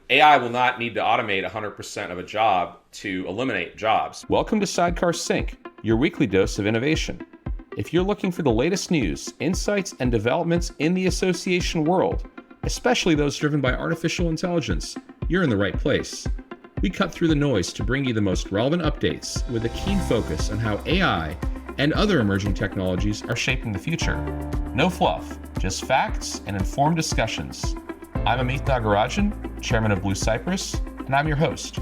AI will not need to automate 100% of a job to eliminate jobs. Welcome to Sidecar Sync, your weekly dose of innovation. If you're looking for the latest news, insights, and developments in the association world, especially those driven by artificial intelligence, you're in the right place. We cut through the noise to bring you the most relevant updates with a keen focus on how AI and other emerging technologies are shaping the future. No fluff, just facts and informed discussions. I'm Amith and Mallory, Chairman of Blue Cypress, and I'm your host.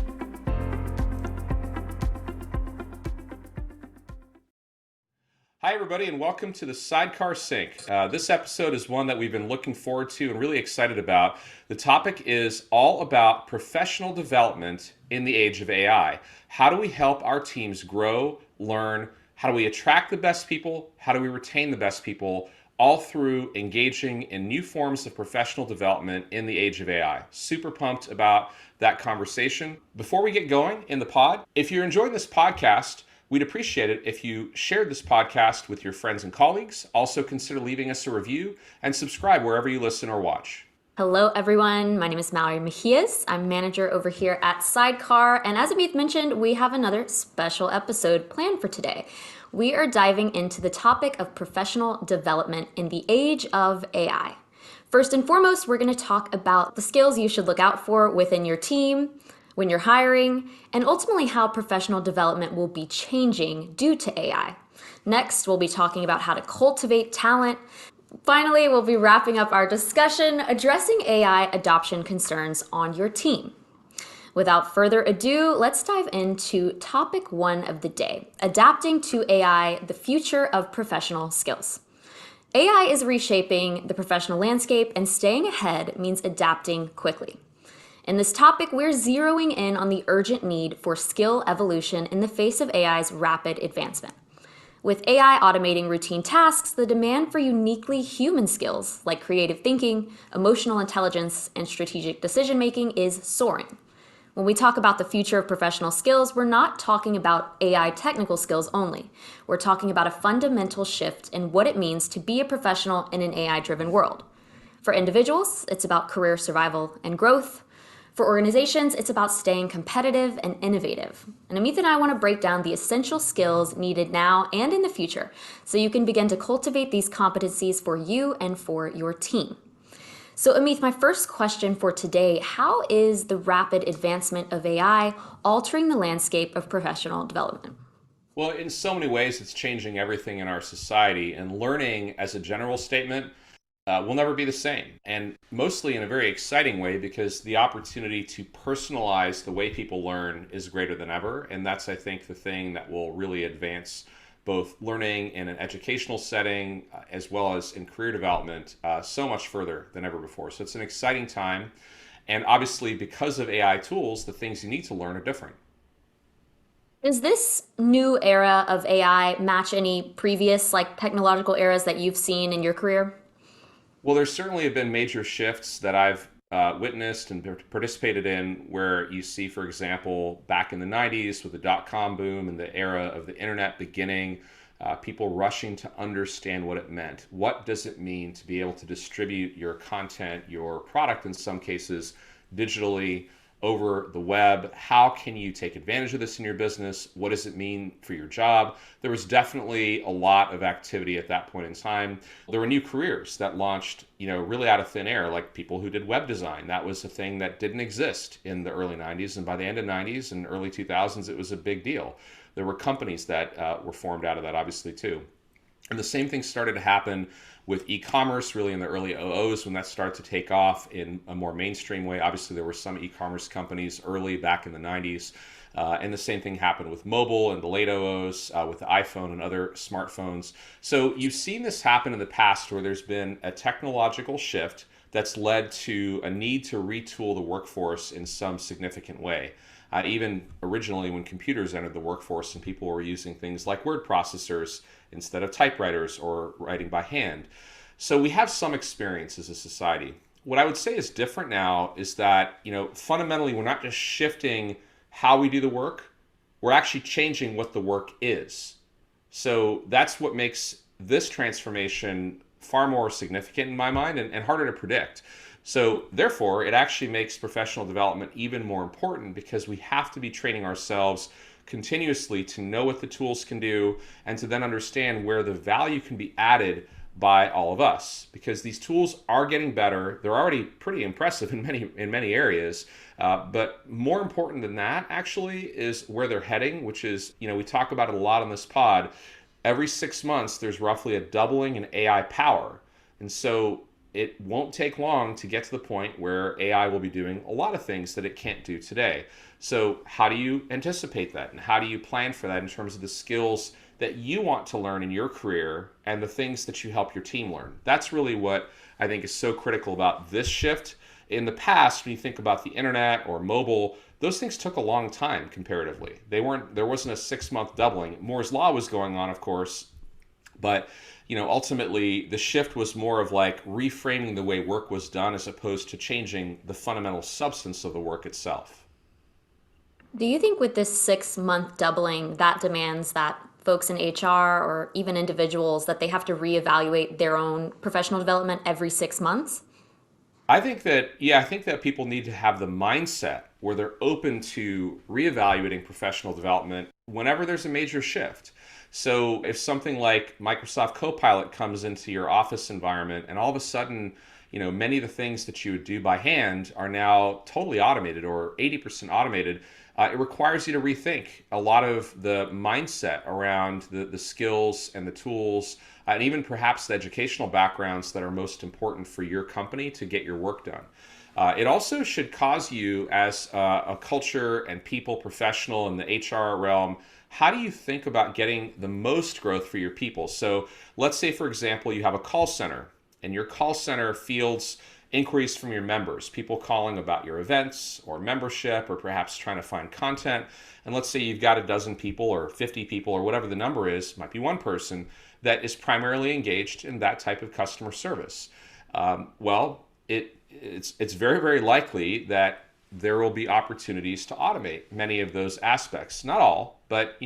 Hi, everybody, and welcome to the Sidecar Sync. This episode is one that we've been looking forward to and really excited about. The topic is all about professional development in the age of AI. How do we help our teams grow, learn? How do we attract the best people? How do we retain the best people? All through engaging in new forms of professional development in the age of AI. Super pumped about that conversation. Before we get going in the pod, if you're enjoying this podcast, we'd appreciate it if you shared this podcast with your friends and colleagues. Also consider leaving us a review and subscribe wherever you listen or watch. Hello, everyone. My name is Mallory Mejias. I'm manager over here at Sidecar. And as Amith mentioned, we have another special episode planned for today. We are diving into the topic of professional development in the age of AI. First and foremost, we're going to talk about the skills you should look out for within your team, when you're hiring, and ultimately how professional development will be changing due to AI. Next, we'll be talking about how to cultivate talent. Finally, we'll be wrapping up our discussion addressing AI adoption concerns on your team. Without further ado, let's dive into topic one of the day, adapting to AI, the future of professional skills. AI is reshaping the professional landscape, and staying ahead means adapting quickly. In this topic, we're zeroing in on the urgent need for skill evolution in the face of AI's rapid advancement. With AI automating routine tasks, the demand for uniquely human skills like creative thinking, emotional intelligence, and strategic decision-making is soaring. When we talk about the future of professional skills, we're not talking about AI technical skills only. We're talking about a fundamental shift in what it means to be a professional in an AI-driven world. For individuals, it's about career survival and growth. For organizations, it's about staying competitive and innovative. And Amith and I want to break down the essential skills needed now and in the future so you can begin to cultivate these competencies for you and for your team. So Amith, my first question for today, how is the rapid advancement of AI altering the landscape of professional development? Well, in so many ways, it's changing everything in our society, and learning as a general statement will never be the same, and mostly in a very exciting way because the opportunity to personalize the way people learn is greater than ever, and that's, I think, the thing that will really advance both learning in an educational setting as well as in career development so much further than ever before. So it's an exciting time, and obviously because of AI tools, the things you need to learn are different. Does this new era of AI match any previous technological eras that you've seen in your career? Well, there certainly have been major shifts that I've witnessed and participated in where you see, for example, back in the 90s with the dot-com boom and the era of the internet beginning, people rushing to understand what it meant. What does it mean to be able to distribute your content, your product in some cases, digitally over the web? How can you take advantage of this in your business? What does it mean for your job? There was definitely a lot of activity at that point in time. There were new careers that launched, really out of thin air, like people who did web design. That was a thing that didn't exist in the early 90s, and by the end of 90s and early 2000s, it was a big deal. There were companies that were formed out of that, obviously, too. And the same thing started to happen with e-commerce really in the early 00s when that started to take off in a more mainstream way. Obviously, there were some e-commerce companies early back in the 90s. And the same thing happened with mobile in the late 00s with the iPhone and other smartphones. So you've seen this happen in the past where there's been a technological shift that's led to a need to retool the workforce in some significant way. Even originally when computers entered the workforce and people were using things like word processors instead of typewriters or writing by hand. So we have some experience as a society. What I would say is different now is that, fundamentally we're not just shifting how we do the work, we're actually changing what the work is. So that's what makes this transformation far more significant in my mind and harder to predict. So, therefore, it actually makes professional development even more important because we have to be training ourselves continuously to know what the tools can do and to then understand where the value can be added by all of us, because these tools are getting better. They're already pretty impressive in many areas, but more important than that actually is where they're heading, which is, we talk about it a lot on this pod. Every 6 months there's roughly a doubling in AI power, and so it won't take long to get to the point where AI will be doing a lot of things that it can't do today. So how do you anticipate that, and how do you plan for that in terms of the skills that you want to learn in your career and the things that you help your team learn? That's really what I think is so critical about this shift. In the past, when you think about the internet or mobile, those things took a long time comparatively. There wasn't a 6 month doubling. Moore's law was going on, of course, but ultimately the shift was more of like reframing the way work was done as opposed to changing the fundamental substance of the work itself. Do you think with this 6 month doubling, that demands that folks in HR or even individuals that they have to reevaluate their own professional development every 6 months? I think that people need to have the mindset where they're open to reevaluating professional development whenever there's a major shift. So if something like Microsoft Copilot comes into your office environment and all of a sudden, many of the things that you would do by hand are now totally automated or 80% automated, it requires you to rethink a lot of the mindset around the skills and the tools, and even perhaps the educational backgrounds that are most important for your company to get your work done. It also should cause you, as a culture and people professional in the HR realm, how do you think about getting the most growth for your people? So let's say, for example, you have a call center, and your call center fields inquiries from your members, people calling about your events or membership or perhaps trying to find content. And let's say you've got a dozen people or 50 people or whatever the number is, might be one person that is primarily engaged in that type of customer service. It's very, very likely that there will be opportunities to automate many of those aspects. Not all, but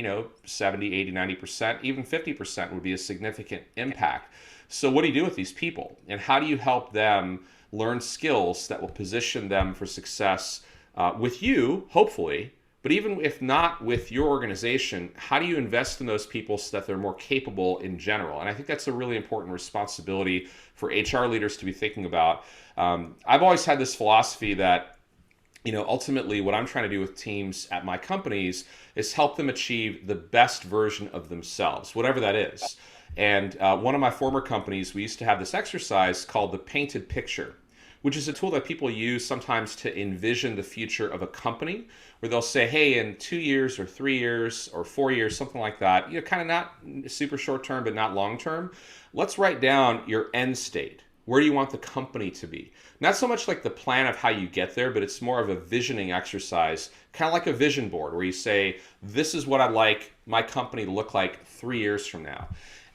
70, 80, 90%, even 50% would be a significant impact. So what do you do with these people? And how do you help them learn skills that will position them for success with you, hopefully, but even if not with your organization, how do you invest in those people so that they're more capable in general? And I think that's a really important responsibility for HR leaders to be thinking about. I've always had this philosophy that ultimately what I'm trying to do with teams at my companies is help them achieve the best version of themselves, whatever that is. And one of my former companies, we used to have this exercise called the painted picture, which is a tool that people use sometimes to envision the future of a company, where they'll say, hey, in 2 years or 3 years or 4 years, something like that, kind of not super short term, but not long term, let's write down your end state. Where do you want the company to be? Not so much like the plan of how you get there, but it's more of a visioning exercise, kind of like a vision board where you say, this is what I'd like my company to look like 3 years from now.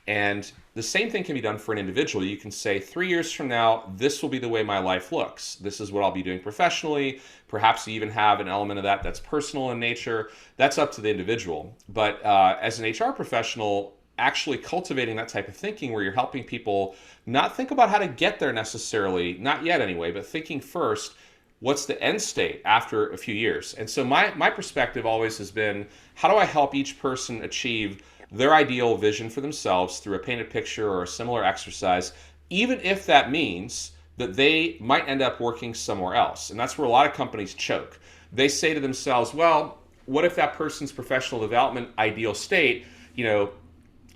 And the same thing can be done for an individual. You can say 3 years from now, this will be the way my life looks. This is what I'll be doing professionally. Perhaps you even have an element of that that's personal in nature. That's up to the individual. But as an HR professional, actually cultivating that type of thinking where you're helping people not think about how to get there necessarily, not yet anyway, but thinking first, what's the end state after a few years? And so my perspective always has been, how do I help each person achieve their ideal vision for themselves through a painted picture or a similar exercise, even if that means that they might end up working somewhere else? And that's where a lot of companies choke. They say to themselves, well, what if that person's professional development ideal state,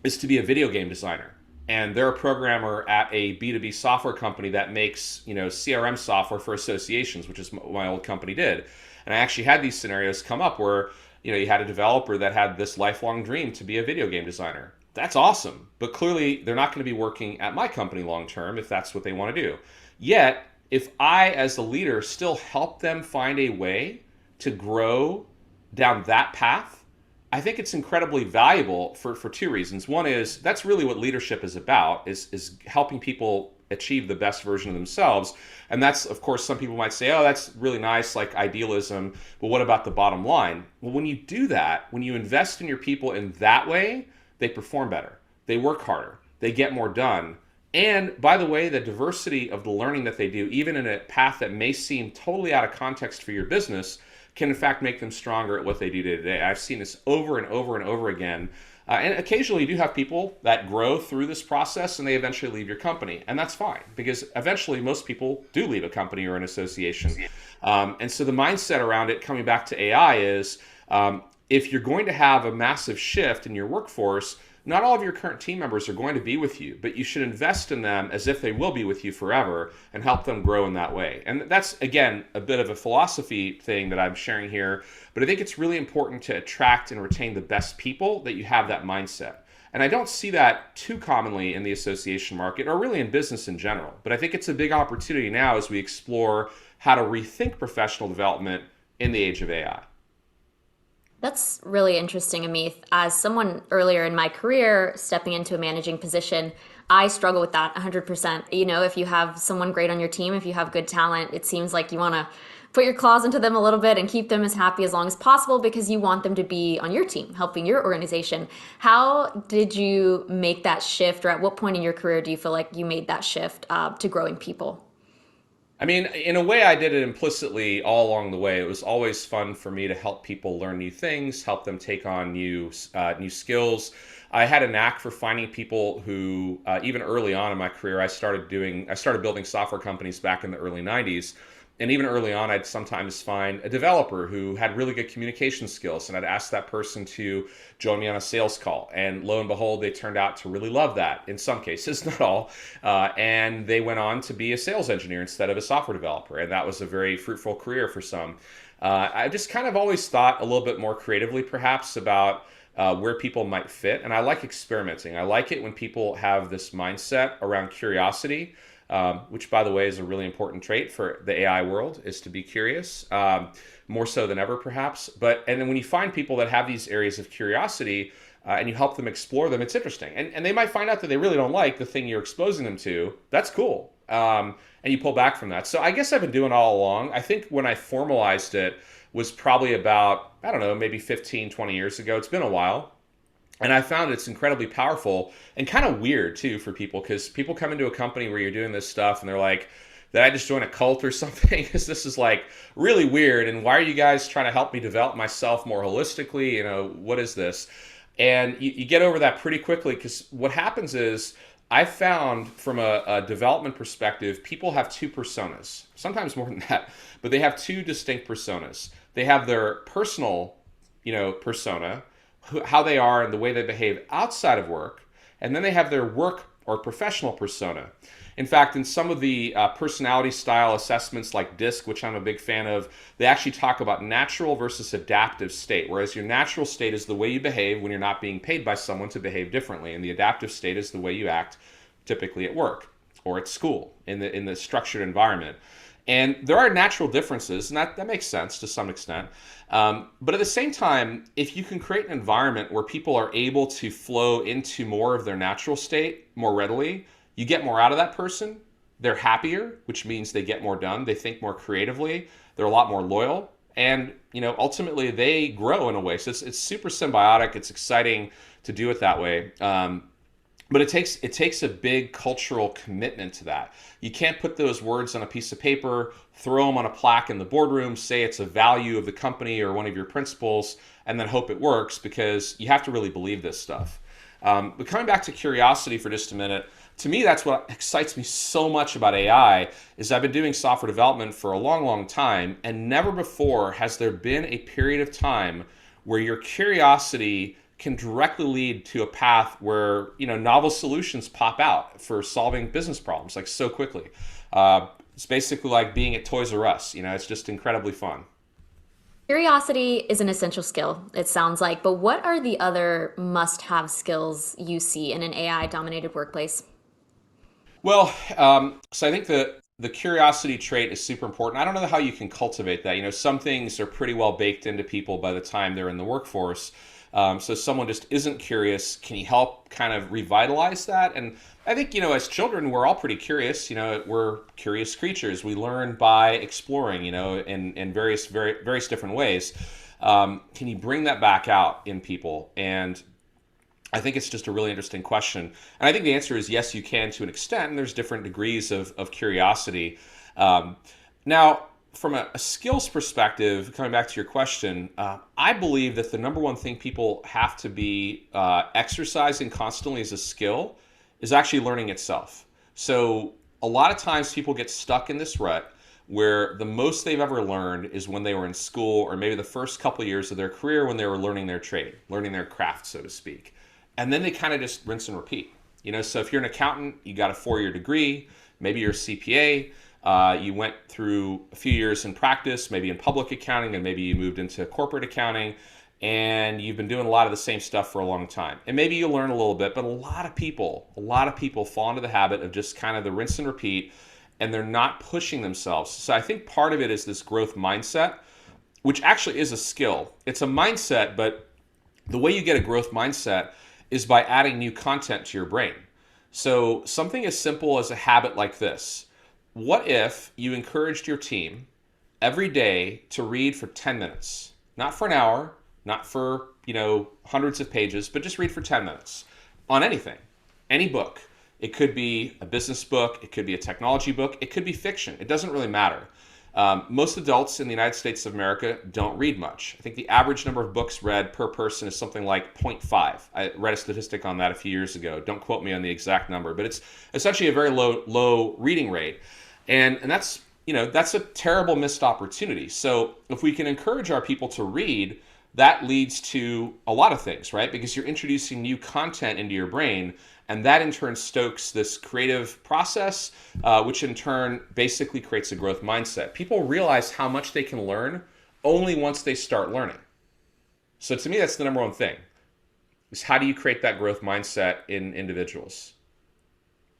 is to be a video game designer, and they're a programmer at a B2B software company that makes, CRM software for associations, which is what my old company did. And I actually had these scenarios come up where, you had a developer that had this lifelong dream to be a video game designer. That's awesome. But clearly they're not going to be working at my company long term if that's what they want to do. Yet, if I, as a leader, still help them find a way to grow down that path, I think it's incredibly valuable for two reasons. One is that's really what leadership is about, is helping people achieve the best version of themselves. And that's, of course, some people might say, oh, that's really nice, like idealism, but what about the bottom line? Well, when you do that, when you invest in your people in that way, they perform better, they work harder, they get more done, And by the way, the diversity of the learning that they do, even in a path that may seem totally out of context for your business, can in fact make them stronger at what they do day to day. I've seen this over and over and over again. And occasionally you do have people that grow through this process and they eventually leave your company. And that's fine because eventually most people do leave a company or an association. And so the mindset around it, coming back to AI, is if you're going to have a massive shift in your workforce, not all of your current team members are going to be with you, but you should invest in them as if they will be with you forever and help them grow in that way. And that's, again, a bit of a philosophy thing that I'm sharing here, but I think it's really important to attract and retain the best people that you have that mindset. And I don't see that too commonly in the association market or really in business in general, but I think it's a big opportunity now as we explore how to rethink professional development in the age of AI. That's really interesting, Amith. As someone earlier in my career stepping into a managing position, I struggle with that 100%. You know, if you have someone great on your team, if you have good talent, it seems like you want to put your claws into them a little bit and keep them as happy as long as possible because you want them to be on your team, helping your organization. How did you make that shift, or at what point in your career do you feel like you made that shift to growing people? I mean, in a way, I did it implicitly all along the way. It was always fun for me to help people learn new things, help them take on new skills. I had a knack for finding people who, even early on in my career, I started building software companies back in the early '90s. And even early on, I'd sometimes find a developer who had really good communication skills, and I'd ask that person to join me on a sales call. And lo and behold, they turned out to really love that in some cases, not all. And they went on to be a sales engineer instead of a software developer. And that was a very fruitful career for some. I just kind of always thought a little bit more creatively, perhaps, about where people might fit. And I like experimenting. I like it when people have this mindset around curiosity, which, by the way, is a really important trait for the AI world, is to be curious, more so than ever, perhaps. And then when you find people that have these areas of curiosity and you help them explore them, it's interesting. And they might find out that they really don't like the thing you're exposing them to. That's cool. And you pull back from that. So I guess I've been doing it all along. I think when I formalized it was probably about, I don't know, maybe 15, 20 years ago. It's been a while. And I found it's incredibly powerful and kind of weird too for people, because people come into a company where you're doing this stuff and they're like, did I just join a cult or something? Because this is like really weird. And why are you guys trying to help me develop myself more holistically? You know, what is this? And you get over that pretty quickly, because what happens is I found from a development perspective, people have two personas, sometimes more than that, but they have two distinct personas. They have their personal, persona, how they are and the way they behave outside of work, and then they have their work or professional persona. In fact, in some of the personality style assessments like DISC, which I'm a big fan of, they actually talk about natural versus adaptive state, whereas your natural state is the way you behave when you're not being paid by someone to behave differently, and the adaptive state is the way you act typically at work or at school in the structured environment. And there are natural differences, and that makes sense to some extent. But at the same time, if you can create an environment where people are able to flow into more of their natural state more readily, you get more out of that person. They're happier, which means they get more done. They think more creatively. They're a lot more loyal. And, ultimately they grow in a way. So it's super symbiotic. It's exciting to do it that way. But it takes a big cultural commitment to that. You can't put those words on a piece of paper, throw them on a plaque in the boardroom, say it's a value of the company or one of your principles, and then hope it works, because you have to really believe this stuff. But coming back to curiosity for just a minute, to me, that's what excites me so much about AI, is I've been doing software development for a long, long time, and never before has there been a period of time where your curiosity can directly lead to a path where novel solutions pop out for solving business problems like so quickly. It's basically like being at Toys R Us. It's just incredibly fun. Curiosity is an essential skill, it sounds like, but what are the other must-have skills you see in an AI-dominated workplace? Well, so I think the curiosity trait is super important. I don't know how you can cultivate that. Some things are pretty well baked into people by the time they're in the workforce. So someone just isn't curious. Can you help kind of revitalize that? And I think, as children, we're all pretty curious. We're curious creatures. We learn by exploring, in various different ways. Can you bring that back out in people? And I think it's just a really interesting question. And I think the answer is yes, you can to an extent. And there's different degrees of curiosity. Um, Now, from a skills perspective, coming back to your question, I believe that the number one thing people have to be exercising constantly as a skill is actually learning itself. So a lot of times people get stuck in this rut where the most they've ever learned is when they were in school or maybe the first couple of years of their career when they were learning their trade, learning their craft, so to speak. And then they kind of just rinse and repeat. So if you're an accountant, you got a 4-year degree, maybe you're a CPA, you went through a few years in practice, maybe in public accounting, and maybe you moved into corporate accounting, and you've been doing a lot of the same stuff for a long time. And maybe you learn a little bit, but a lot of people fall into the habit of just kind of the rinse and repeat, and they're not pushing themselves. So I think part of it is this growth mindset, which actually is a skill. It's a mindset, but the way you get a growth mindset is by adding new content to your brain. So something as simple as a habit like this. What if you encouraged your team every day to read for 10 minutes? Not for an hour, not for, hundreds of pages, but just read for 10 minutes on anything, any book. It could be a business book, it could be a technology book, it could be fiction. It doesn't really matter. Most adults in the United States of America don't read much. I think the average number of books read per person is something like zero point 0.5. I read a statistic on that a few years ago. Don't quote me on the exact number, but it's essentially a very low reading rate. And that's a terrible missed opportunity. So if we can encourage our people to read, that leads to a lot of things, right? Because you're introducing new content into your brain, and that in turn stokes this creative process, which in turn basically creates a growth mindset. People realize how much they can learn only once they start learning. So to me, that's the number one thing, is how do you create that growth mindset in individuals?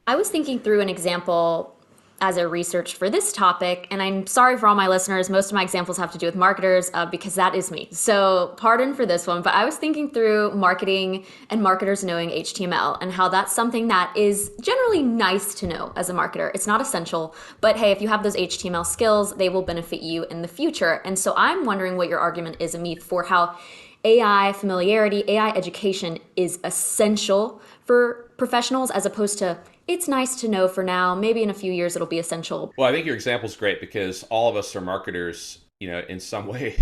I was thinking through an example as I researched for this topic, and I'm sorry for all my listeners. Most of my examples have to do with marketers because that is me. So pardon for this one, but I was thinking through marketing and marketers knowing HTML and how that's something that is generally nice to know as a marketer. It's not essential, but hey, if you have those HTML skills, they will benefit you in the future. And so I'm wondering what your argument is, Amith, for how AI familiarity, AI education is essential for professionals as opposed to it's nice to know for now. Maybe in a few years it'll be essential. Well, I think your example is great because all of us are marketers, in some way.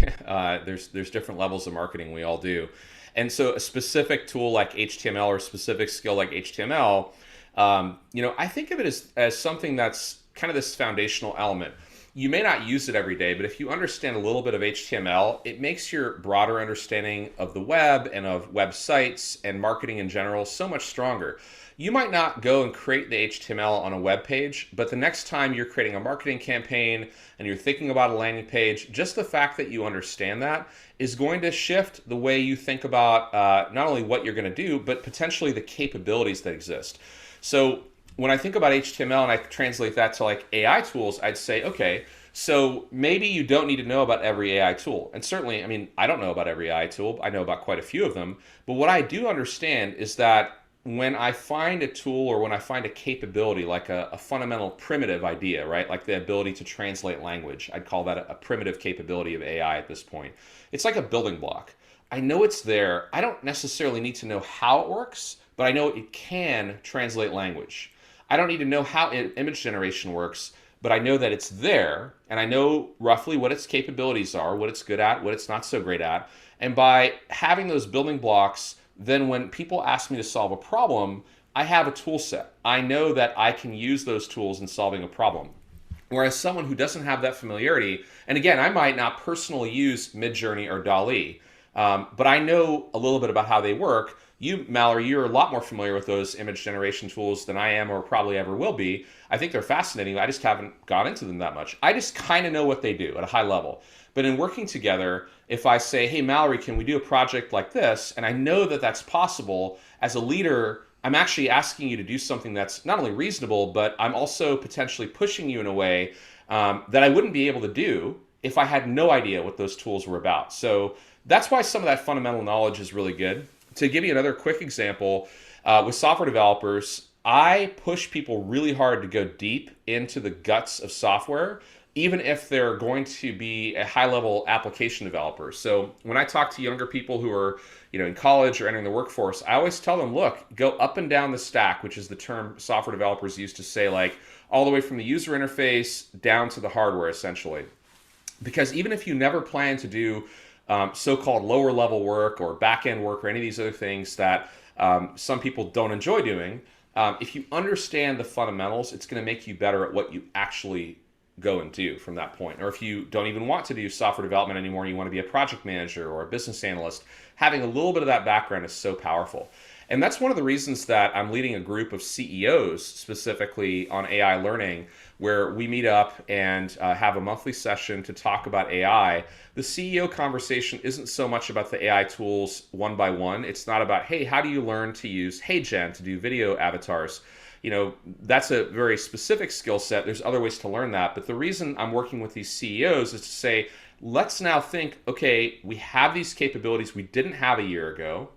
There's different levels of marketing we all do, and so a specific tool like HTML or a specific skill like HTML, I think of it as something that's kind of this foundational element. You may not use it every day, but if you understand a little bit of HTML, it makes your broader understanding of the web and of websites and marketing in general so much stronger. You might not go and create the HTML on a web page, but the next time you're creating a marketing campaign and you're thinking about a landing page, just the fact that you understand that is going to shift the way you think about not only what you're going to do, but potentially the capabilities that exist. So when I think about HTML and I translate that to like AI tools, I'd say, okay, so maybe you don't need to know about every AI tool. And certainly, I don't know about every AI tool. I know about quite a few of them. But what I do understand is that when I find a tool or when I find a capability, like a fundamental primitive idea, right? Like the ability to translate language, I'd call that a primitive capability of AI at this point. It's like a building block. I know it's there. I don't necessarily need to know how it works, but I know it can translate language. I don't need to know how image generation works, but I know that it's there, and I know roughly what its capabilities are, what it's good at, what it's not so great at. And by having those building blocks, then when people ask me to solve a problem, I have a tool set. I know that I can use those tools in solving a problem. Whereas someone who doesn't have that familiarity, and again, I might not personally use Midjourney or DALL-E, but I know a little bit about how they work. You, Mallory, you're a lot more familiar with those image generation tools than I am or probably ever will be. I think they're fascinating. I just haven't gone into them that much. I just kind of know what they do at a high level. But in working together, if I say, hey, Mallory, can we do a project like this? And I know that that's possible, as a leader, I'm actually asking you to do something that's not only reasonable, but I'm also potentially pushing you in a way that I wouldn't be able to do if I had no idea what those tools were about. So that's why some of that fundamental knowledge is really good. To give you another quick example, with software developers, I push people really hard to go deep into the guts of software, even if they're going to be a high level application developer. So when I talk to younger people who are, in college or entering the workforce, I always tell them, look, go up and down the stack, which is the term software developers use to say, like, all the way from the user interface down to the hardware, essentially. Because even if you never plan to do so-called lower level work or back-end work or any of these other things that some people don't enjoy doing, if you understand the fundamentals, it's going to make you better at what you actually go and do from that point. Or if you don't even want to do software development anymore, you want to be a project manager or a business analyst, having a little bit of that background is so powerful. And that's one of the reasons that I'm leading a group of CEOs specifically on AI learning, where we meet up and have a monthly session to talk about AI. The CEO conversation isn't so much about the AI tools one by one. It's not about, hey, how do you learn to use HeyGen to do video avatars? That's a very specific skill set. There's other ways to learn that. But the reason I'm working with these CEOs is to say, let's now think, okay, we have these capabilities we didn't have a year ago.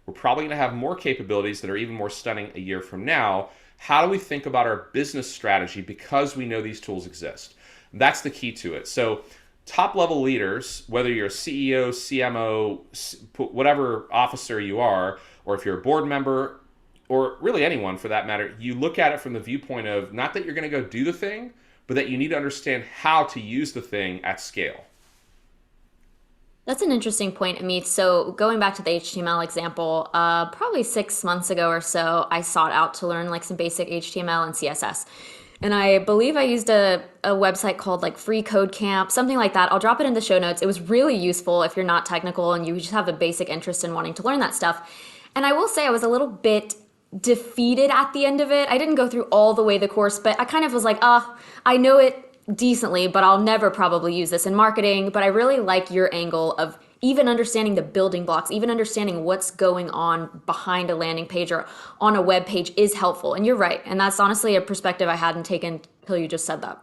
We're probably going to have more capabilities that are even more stunning a year from now. How do we think about our business strategy because we know these tools exist? That's the key to it. So top level leaders, whether you're a CEO, CMO, whatever officer you are, or if you're a board member, or really anyone for that matter, you look at it from the viewpoint of not that you're going to go do the thing, but that you need to understand how to use the thing at scale. That's an interesting point, Amit. So going back to the HTML example, probably 6 months ago or so, I sought out to learn like some basic HTML and CSS. And I believe I used a website called like Free Code Camp, something like that. I'll drop it in the show notes. It was really useful if you're not technical and you just have a basic interest in wanting to learn that stuff. And I will say I was a little bit defeated at the end of it. I didn't go through all the way the course, but I kind of was like, I know it decently, but I'll never probably use this in marketing. But I really like your angle of even understanding the building blocks, even understanding what's going on behind a landing page or on a web page is helpful. And you're right. And that's honestly a perspective I hadn't taken till you just said that.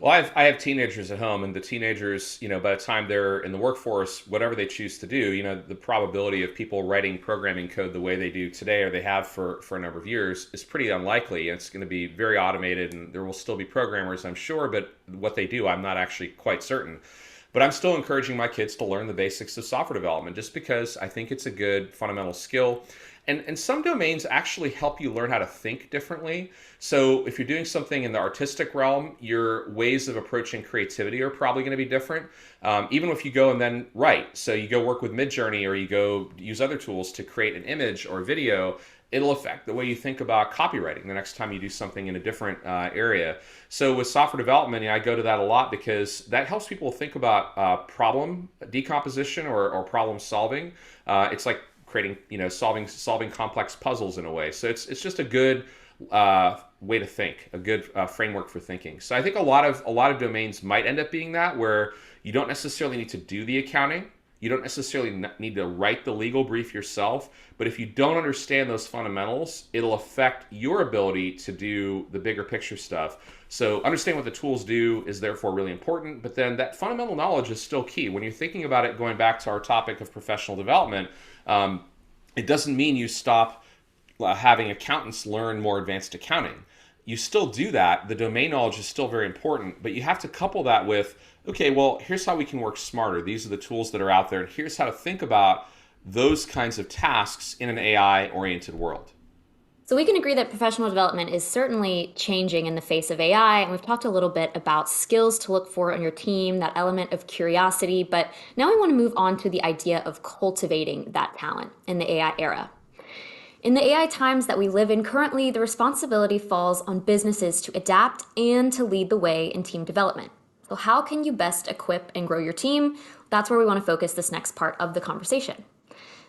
Well, I have teenagers at home, and the teenagers, by the time they're in the workforce, whatever they choose to do, the probability of people writing programming code the way they do today or they have for a number of years is pretty unlikely. It's going to be very automated, and there will still be programmers, I'm sure, but what they do, I'm not actually quite certain. But I'm still encouraging my kids to learn the basics of software development just because I think it's a good fundamental skill. And some domains actually help you learn how to think differently. So if you're doing something in the artistic realm, your ways of approaching creativity are probably going to be different. Even if you go and then write, so you go work with Midjourney or you go use other tools to create an image or video, it'll affect the way you think about copywriting the next time you do something in a different area. So with software development, I go to that a lot because that helps people think about problem decomposition or problem solving. It's like creating, solving complex puzzles in a way. So it's just a good way to think, a good framework for thinking. So I think a lot of domains might end up being that, where you don't necessarily need to do the accounting. You don't necessarily need to write the legal brief yourself, but if you don't understand those fundamentals, it'll affect your ability to do the bigger picture stuff. So understanding what the tools do is therefore really important, but then that fundamental knowledge is still key. When you're thinking about it, going back to our topic of professional development, it doesn't mean you stop having accountants learn more advanced accounting. You still do that. The domain knowledge is still very important, but you have to couple that with, okay, well, here's how we can work smarter. These are the tools that are out there, and here's how to think about those kinds of tasks in an AI-oriented world. So we can agree that professional development is certainly changing in the face of AI, and we've talked a little bit about skills to look for on your team, that element of curiosity, but now we want to move on to the idea of cultivating that talent in the AI era. In the AI times that we live in currently, the responsibility falls on businesses to adapt and to lead the way in team development. So how can you best equip and grow your team? That's where we want to focus this next part of the conversation.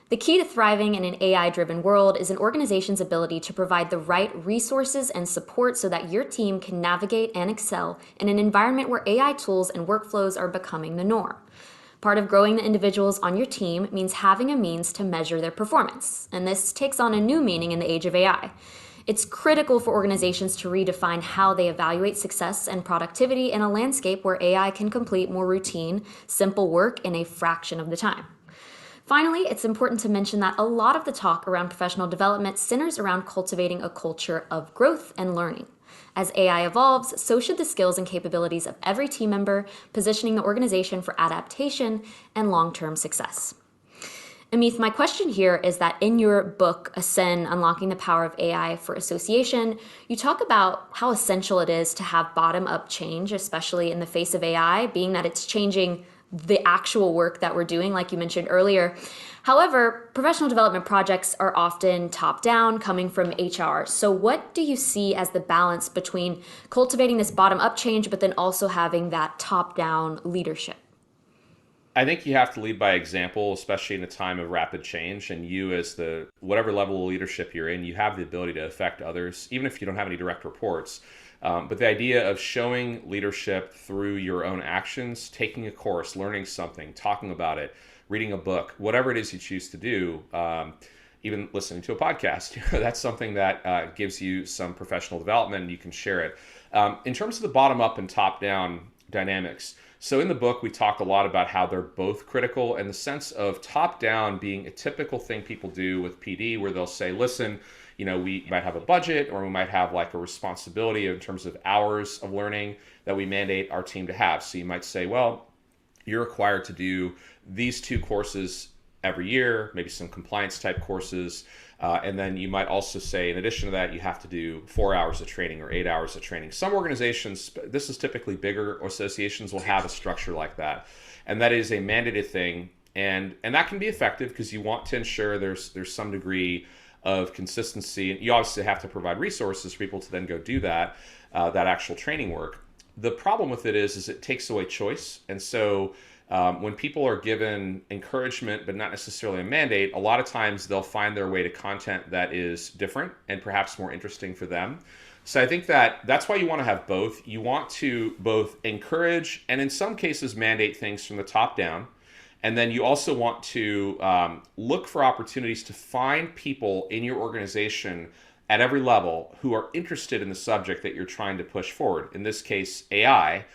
The key to thriving in an AI-driven world is an organization's ability to provide the right resources and support so that your team can navigate and excel in an environment where AI tools and workflows are becoming the norm. Part of growing the individuals on your team means having a means to measure their performance, and this takes on a new meaning in the age of AI. It's critical for organizations to redefine how they evaluate success and productivity in a landscape where AI can complete more routine, simple work in a fraction of the time. Finally, it's important to mention that a lot of the talk around professional development centers around cultivating a culture of growth and learning. As AI evolves, so should the skills and capabilities of every team member, positioning the organization for adaptation and long-term success. Amith, my question here is that in your book, Ascend, Unlocking the Power of AI for Association, you talk about how essential it is to have bottom-up change, especially in the face of AI, being that it's changing the actual work that we're doing, like you mentioned earlier. However, professional development projects are often top-down, coming from HR. So what do you see as the balance between cultivating this bottom-up change, but then also having that top-down leadership? I think you have to lead by example, especially in a time of rapid change. And you, as the whatever level of leadership you're in, you have the ability to affect others, even if you don't have any direct reports. But the idea of showing leadership through your own actions, taking a course, learning something, talking about it, reading a book, whatever it is you choose to do, even listening to a podcast, that's something that gives you some professional development and you can share it. In terms of the bottom up and top down dynamics, so in the book, we talk a lot about how they're both critical in the sense of top down being a typical thing people do with PD, where they'll say, listen, we might have a budget or we might have like a responsibility in terms of hours of learning that we mandate our team to have. So you might say, well, you're required to do these 2 courses every year, maybe some compliance type courses. And then you might also say, in addition to that, you have to do 4 hours of training or 8 hours of training. Some organizations, this is typically bigger associations, will have a structure like that. And that is a mandated thing. And that can be effective because you want to ensure there's some degree of consistency. You obviously have to provide resources for people to then go do that actual training work. The problem with it is it takes away choice. And so when people are given encouragement, but not necessarily a mandate, a lot of times they'll find their way to content that is different and perhaps more interesting for them. So I think that's why you want to have both. You want to both encourage and in some cases mandate things from the top down. And then you also want to look for opportunities to find people in your organization at every level who are interested in the subject that you're trying to push forward. In this case, AI.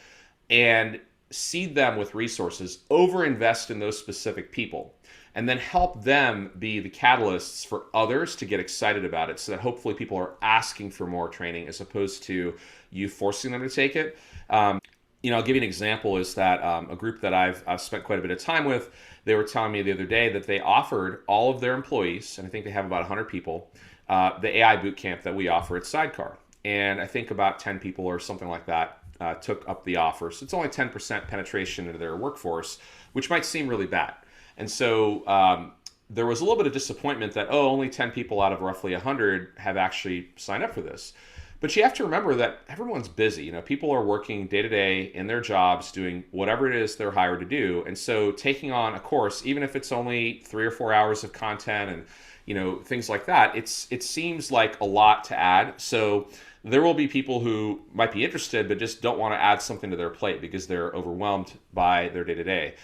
And seed them with resources, overinvest in those specific people, and then help them be the catalysts for others to get excited about it so that hopefully people are asking for more training as opposed to you forcing them to take it. I'll give you an example is that a group that I've spent quite a bit of time with, they were telling me the other day that they offered all of their employees, and I think they have about 100 people, the AI boot camp that we offer at Sidecar. And I think about 10 people or something like that took up the offer. So it's only 10% penetration into their workforce, which might seem really bad. And so there was a little bit of disappointment that, only 10 people out of roughly 100 have actually signed up for this. But you have to remember that everyone's busy. People are working day to day in their jobs, doing whatever it is they're hired to do. And so taking on a course, even if it's only 3 or 4 hours of content and things like that, it seems like a lot to add. So there will be people who might be interested, but just don't want to add something to their plate because they're overwhelmed by their day-to-day.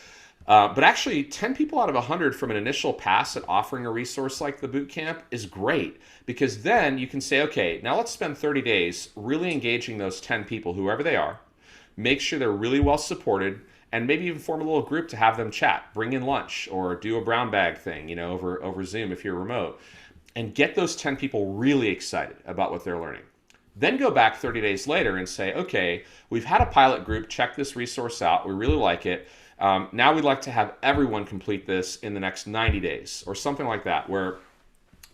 But actually, 10 people out of 100 from an initial pass at offering a resource like the bootcamp is great because then you can say, okay, now let's spend 30 days really engaging those 10 people, whoever they are, make sure they're really well supported, and maybe even form a little group to have them chat, bring in lunch, or do a brown bag thing, over Zoom if you're remote, and get those 10 people really excited about what they're learning. Then go back 30 days later and say, okay, we've had a pilot group check this resource out. We really like it. Now we'd like to have everyone complete this in the next 90 days or something like that, where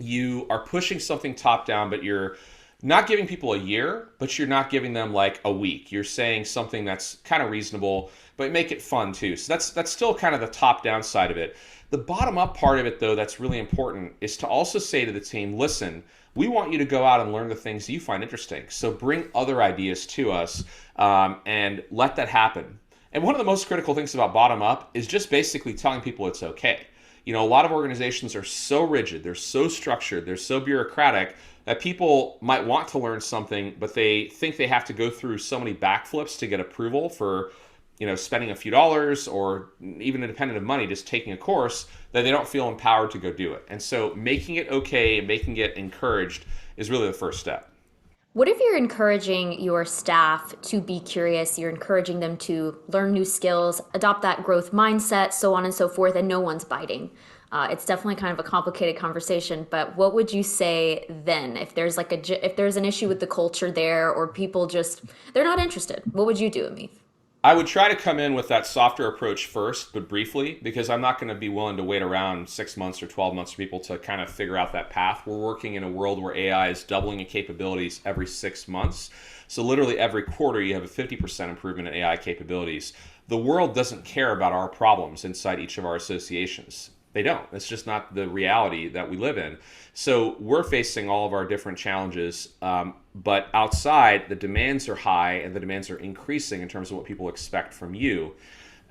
you are pushing something top down, but you're not giving people a year, but you're not giving them like a week. You're saying something that's kind of reasonable, but make it fun too. So that's still kind of the top down side of it. The bottom up part of it, though, that's really important is to also say to the team, listen, we want you to go out and learn the things you find interesting. So bring other ideas to us and let that happen. And one of the most critical things about bottom up is just basically telling people it's okay. A lot of organizations are so rigid, they're so structured, they're so bureaucratic that people might want to learn something, but they think they have to go through so many backflips to get approval for spending a few dollars or even independent of money, just taking a course that they don't feel empowered to go do it. And so making it okay and making it encouraged is really the first step. What if you're encouraging your staff to be curious, you're encouraging them to learn new skills, adopt that growth mindset, so on and so forth, and no one's biting? It's definitely kind of a complicated conversation, but what would you say then if there's if there's an issue with the culture there, or people just they're not interested? What would you do, Amith? I would try to come in with that softer approach first, but briefly, because I'm not going to be willing to wait around 6 months or 12 months for people to kind of figure out that path. We're working in a world where AI is doubling in capabilities every 6 months. So literally every quarter, you have a 50% improvement in AI capabilities. The world doesn't care about our problems inside each of our associations. They don't. It's just not the reality that we live in. So we're facing all of our different challenges, but outside, the demands are high and the demands are increasing in terms of what people expect from you.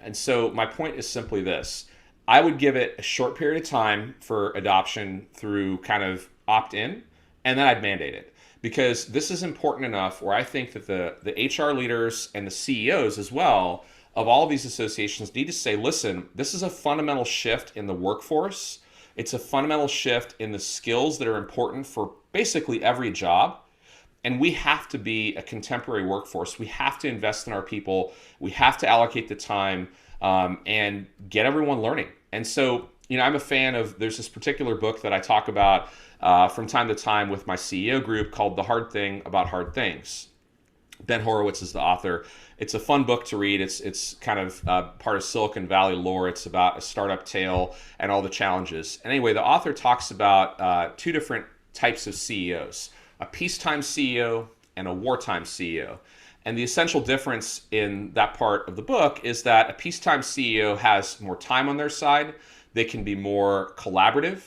And so my point is simply this. I would give it a short period of time for adoption through kind of opt-in, and then I'd mandate it. Because this is important enough where I think that the HR leaders and the CEOs as well of all of these associations need to say, listen, this is a fundamental shift in the workforce. It's a fundamental shift in the skills that are important for basically every job. And we have to be a contemporary workforce. We have to invest in our people. We have to allocate the time and get everyone learning. And so, I'm a fan of, there's this particular book that I talk about from time to time with my CEO group called The Hard Thing About Hard Things. Ben Horowitz is the author. It's a fun book to read. It's kind of part of Silicon Valley lore. It's about a startup tale and all the challenges. And anyway, the author talks about two different types of CEOs, a peacetime CEO and a wartime CEO. And the essential difference in that part of the book is that a peacetime CEO has more time on their side. They can be more collaborative.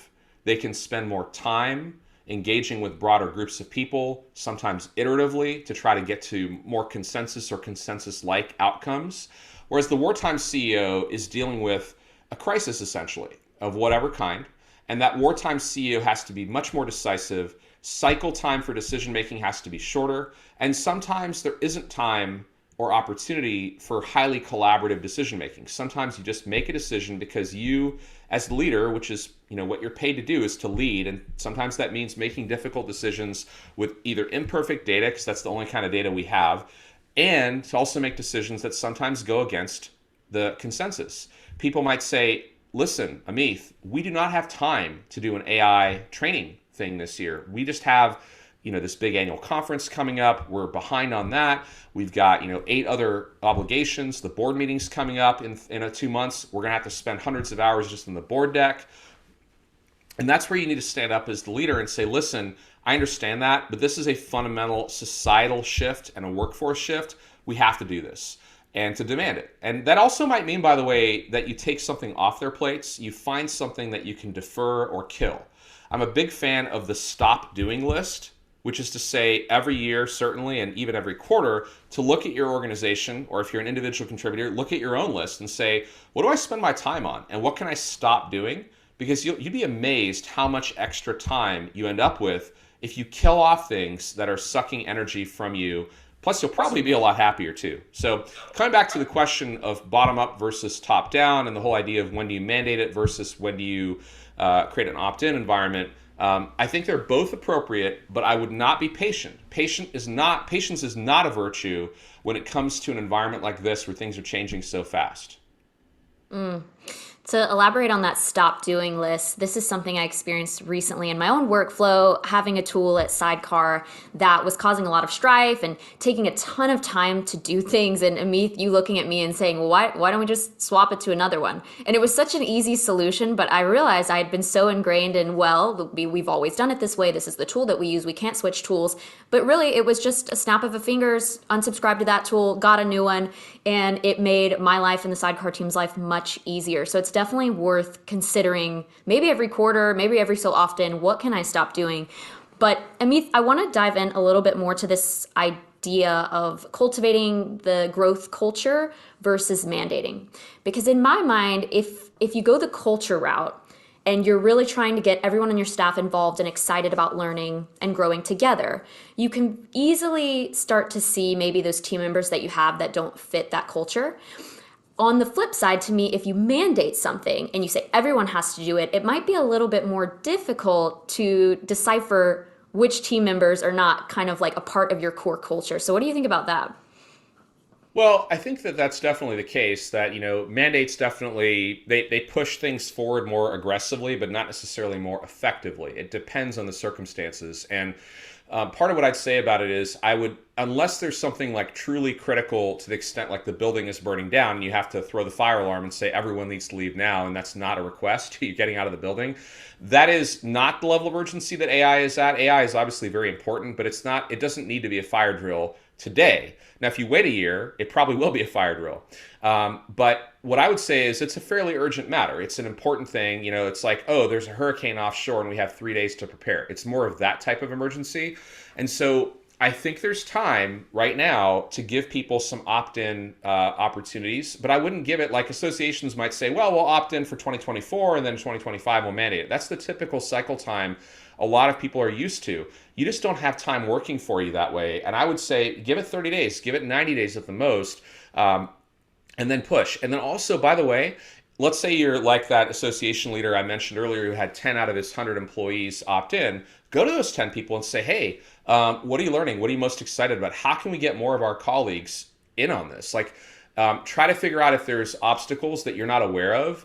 They can spend more time engaging with broader groups of people, sometimes iteratively, to try to get to more consensus or consensus-like outcomes. Whereas the wartime CEO is dealing with a crisis, essentially, of whatever kind. And that wartime CEO has to be much more decisive. Cycle time for decision-making has to be shorter. And sometimes there isn't time or opportunity for highly collaborative decision-making. Sometimes you just make a decision because you, as the leader, which is what you're paid to do is to lead, and sometimes that means making difficult decisions with either imperfect data, because that's the only kind of data we have, and to also make decisions that sometimes go against the consensus. People might say, listen, Amith, we do not have time to do an AI training thing this year. We just have this big annual conference coming up. We're behind on that. We've got 8 other obligations. The board meeting's coming up in 2 months. We're going to have to spend hundreds of hours just in the board deck. And that's where you need to stand up as the leader and say, listen, I understand that, but this is a fundamental societal shift and a workforce shift. We have to do this and to demand it. And that also might mean, by the way, that you take something off their plates. You find something that you can defer or kill. I'm a big fan of the stop doing list, which is to say every year, certainly, and even every quarter, to look at your organization, or if you're an individual contributor, look at your own list and say, what do I spend my time on? And what can I stop doing? Because you'd be amazed how much extra time you end up with if you kill off things that are sucking energy from you. Plus, you'll probably be a lot happier too. So coming back to the question of bottom up versus top down, and the whole idea of when do you mandate it versus when do you create an opt-in environment, I think they're both appropriate, but I would not be patient. Patience is not a virtue when it comes to an environment like this where things are changing so fast. To elaborate on that stop doing list, this is something I experienced recently in my own workflow, having a tool at Sidecar that was causing a lot of strife and taking a ton of time to do things. And Amith, you looking at me and saying, well, why don't we just swap it to another one? And it was such an easy solution, but I realized I had been so ingrained in, well, we've always done it this way. This is the tool that we use. We can't switch tools. But really, it was just a snap of a fingers, unsubscribe to that tool, got a new one, and it made my life and the Sidecar team's life much easier. So it's definitely worth considering, maybe every quarter, maybe every so often, what can I stop doing? But Amith, I want to dive in a little bit more to this idea of cultivating the growth culture versus mandating. Because in my mind, if you go the culture route and you're really trying to get everyone on your staff involved and excited about learning and growing together, you can easily start to see maybe those team members that you have that don't fit that culture. On the flip side, to me, if you mandate something and you say everyone has to do it, it might be a little bit more difficult to decipher which team members are not kind of like a part of your core culture. So what do you think about that? Well, I think that that's definitely the case. That mandates definitely they push things forward more aggressively, but not necessarily more effectively. It depends on the circumstances. And part of what I'd say about it is I would, unless there's something like truly critical to the extent like the building is burning down and you have to throw the fire alarm and say everyone needs to leave now, and that's not a request, you're getting out of the building. That is not the level of urgency that AI is at. AI is obviously very important, but it's not. It doesn't need to be a fire drill today. Now, if you wait a year, it probably will be a fire drill. But what I would say is it's a fairly urgent matter. It's an important thing. It's like, oh, there's a hurricane offshore and we have 3 days to prepare. It's more of that type of emergency. And so I think there's time right now to give people some opt-in opportunities, but I wouldn't give it like associations might say, well, we'll opt in for 2024 and then 2025 we'll mandate it. That's the typical cycle time a lot of people are used to. You just don't have time working for you that way. And I would say give it 30 days, give it 90 days at the most, and then push. And then also, by the way, let's say you're like that association leader I mentioned earlier who had 10 out of his 100 employees opt in. Go to those 10 people and say, hey, what are you learning? What are you most excited about? How can we get more of our colleagues in on this? Like, try to figure out if there's obstacles that you're not aware of,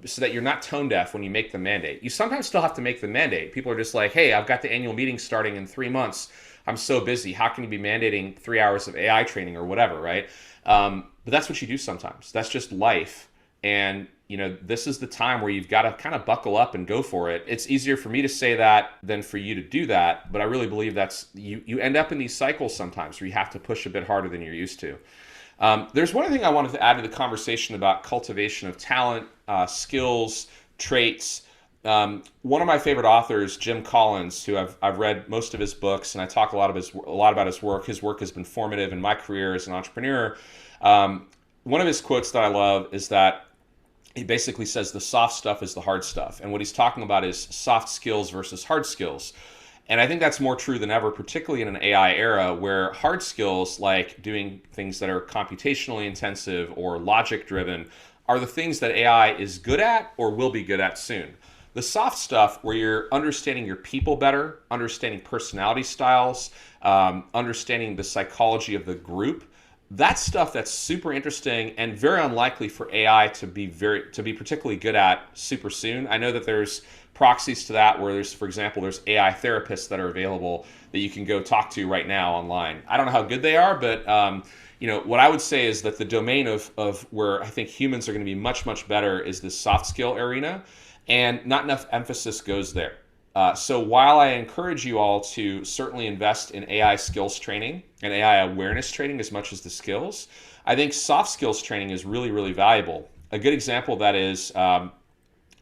so that you're not tone deaf when you make the mandate. You sometimes still have to make the mandate. People are just like, hey, I've got the annual meeting starting in 3 months. I'm so busy. How can you be mandating 3 hours of AI training or whatever, right? But that's what you do sometimes. That's just life. And this is the time where you've got to kind of buckle up and go for it. It's easier for me to say that than for you to do that, but I really believe that's you end up in these cycles sometimes where you have to push a bit harder than you're used to. There's one other thing I wanted to add to the conversation about cultivation of talent, skills, traits. One of my favorite authors, Jim Collins, who I've read most of his books, and I talk a lot about his work. His work has been formative in my career as an entrepreneur. One of his quotes that I love is that he basically says the soft stuff is the hard stuff, and what he's talking about is soft skills versus hard skills. And I think that's more true than ever, particularly in an AI era where hard skills like doing things that are computationally intensive or logic driven are the things that AI is good at or will be good at soon. The soft stuff where you're understanding your people better, understanding personality styles, understanding the psychology of the group, that's stuff that's super interesting and very unlikely for AI to be particularly good at super soon. I know that there's proxies to that where there's, for example, there's AI therapists that are available that you can go talk to right now online. I don't know how good they are, but what I would say is that the domain of where I think humans are going to be much, much better is this soft skill arena, and not enough emphasis goes there. So while I encourage you all to certainly invest in AI skills training and AI awareness training as much as the skills, I think soft skills training is really, really valuable. A good example of that is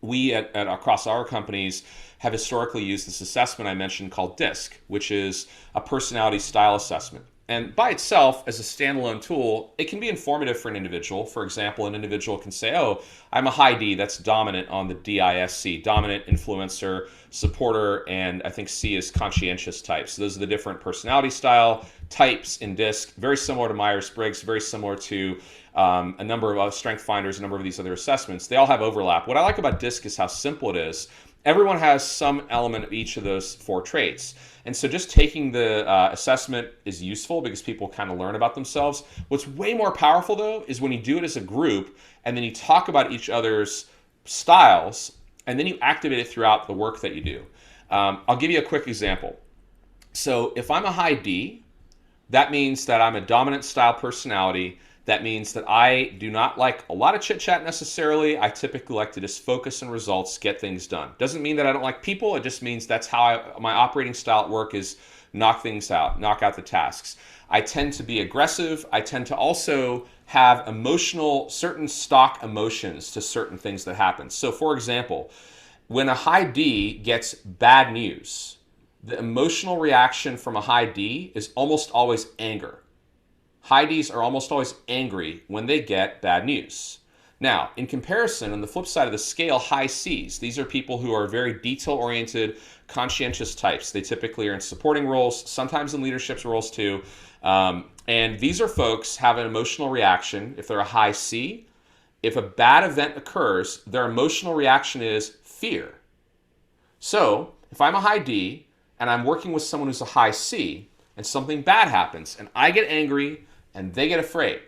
we across our companies have historically used this assessment I mentioned called DISC, which is a personality style assessment. And by itself, as a standalone tool, it can be informative for an individual. For example, an individual can say, oh, I'm a high D, that's dominant on the DISC, dominant, influencer, supporter, and I think C is conscientious types. So those are the different personality style types in DISC, very similar to Myers-Briggs, very similar to a number of Strength Finders, a number of these other assessments. They all have overlap. What I like about DISC is how simple it is. Everyone has some element of each of those 4 traits. And so just taking the assessment is useful because people kind of learn about themselves. What's way more powerful, though, is when you do it as a group and then you talk about each other's styles and then you activate it throughout the work that you do. I'll give you a quick example. So if I'm a high D, that means that I'm a dominant style personality. That means that I do not like a lot of chit chat necessarily. I typically like to just focus on results, get things done. Doesn't mean that I don't like people. It just means that's how my operating style at work is knock things out, knock out the tasks. I tend to be aggressive. I tend to also have certain stock emotions to certain things that happen. So for example, when a high D gets bad news, the emotional reaction from a high D is almost always anger. High Ds are almost always angry when they get bad news. Now, in comparison, on the flip side of the scale, high Cs, these are people who are very detail-oriented, conscientious types. They typically are in supporting roles, sometimes in leadership roles too. And these are folks have an emotional reaction. If they're a high C, if a bad event occurs, their emotional reaction is fear. So if I'm a high D and I'm working with someone who's a high C and something bad happens and I get angry and they get afraid,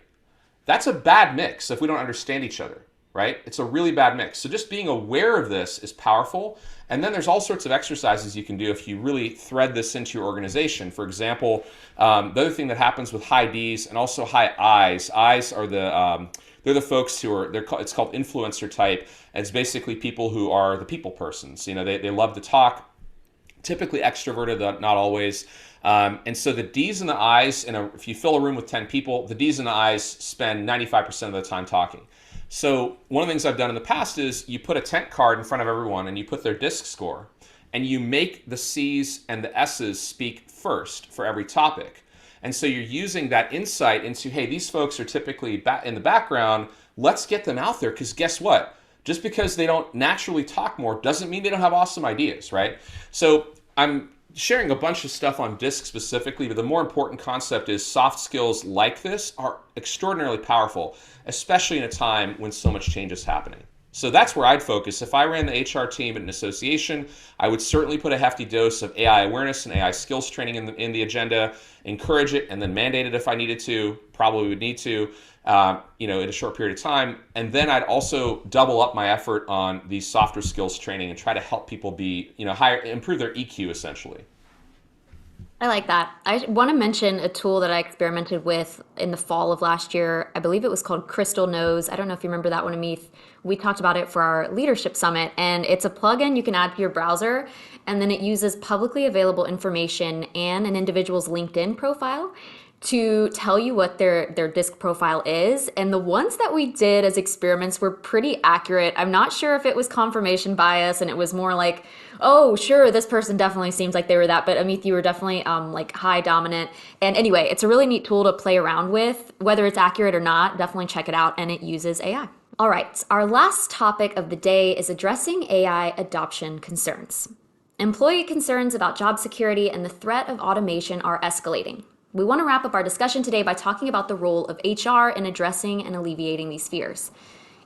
That's a bad mix if we don't understand each other, right? It's a really bad mix. So just being aware of this is powerful. And then there's all sorts of exercises you can do if you really thread this into your organization. For example, the other thing that happens with high Ds and also high Is. Is are they're the folks who are it's called influencer type. And it's basically people who are the people persons. They love to talk, typically extroverted, not always. And so the D's and the I's, if you fill a room with 10 people, the D's and the I's spend 95% of the time talking. So one of the things I've done in the past is you put a tent card in front of everyone and you put their disc score and you make the C's and the S's speak first for every topic. And so you're using that insight into, hey, these folks are typically in the background. Let's get them out there, because guess what? Just because they don't naturally talk more doesn't mean they don't have awesome ideas, right? So I'm sharing a bunch of stuff on DISC specifically, but the more important concept is soft skills like this are extraordinarily powerful, especially in a time when so much change is happening. So that's where I'd focus. If I ran the HR team at an association, I would certainly put a hefty dose of AI awareness and AI skills training in the agenda, encourage it, and then mandate it if I needed to, probably would need to, in a short period of time. And then I'd also double up my effort on these softer skills training and try to help people be, improve their EQ essentially. I like that. I want to mention a tool that I experimented with in the fall of last year. I believe it was called Crystal Knows. I don't know if you remember that one, Amith. We talked about it for our leadership summit, and it's a plugin you can add to your browser, and then it uses publicly available information and an individual's LinkedIn profile to tell you what their disc profile is. And the ones that we did as experiments were pretty accurate. I'm not sure if it was confirmation bias and it was more like, oh, sure, this person definitely seems like they were that. But Amith, you were definitely like high dominant. And anyway, it's a really neat tool to play around with. Whether it's accurate or not, definitely check it out. And it uses AI. All right, our last topic of the day is addressing AI adoption concerns. Employee concerns about job security and the threat of automation are escalating. We want to wrap up our discussion today by talking about the role of HR in addressing and alleviating these fears.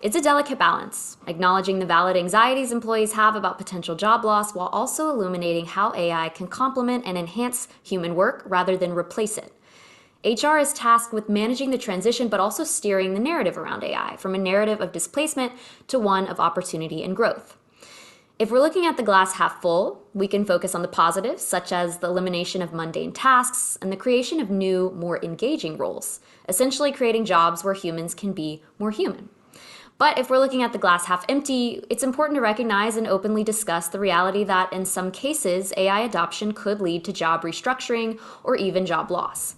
It's a delicate balance, acknowledging the valid anxieties employees have about potential job loss while also illuminating how AI can complement and enhance human work rather than replace it. HR is tasked with managing the transition but also steering the narrative around AI from a narrative of displacement to one of opportunity and growth. If we're looking at the glass half full, we can focus on the positives, such as the elimination of mundane tasks and the creation of new, more engaging roles, essentially creating jobs where humans can be more human. But if we're looking at the glass half empty, it's important to recognize and openly discuss the reality that in some cases, AI adoption could lead to job restructuring or even job loss.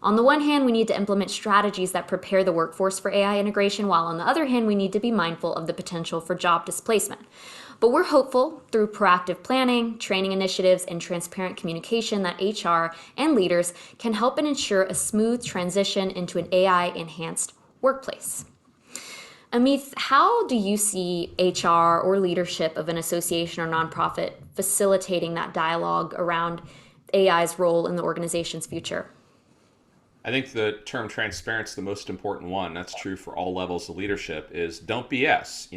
On the one hand, we need to implement strategies that prepare the workforce for AI integration, while on the other hand, we need to be mindful of the potential for job displacement. But we're hopeful through proactive planning, training initiatives, and transparent communication that HR and leaders can help and ensure a smooth transition into an AI-enhanced workplace. Amith, how do you see HR or leadership of an association or nonprofit facilitating that dialogue around AI's role in the organization's future? I think the term transparent is the most important one. That's true for all levels of leadership. Is don't BS.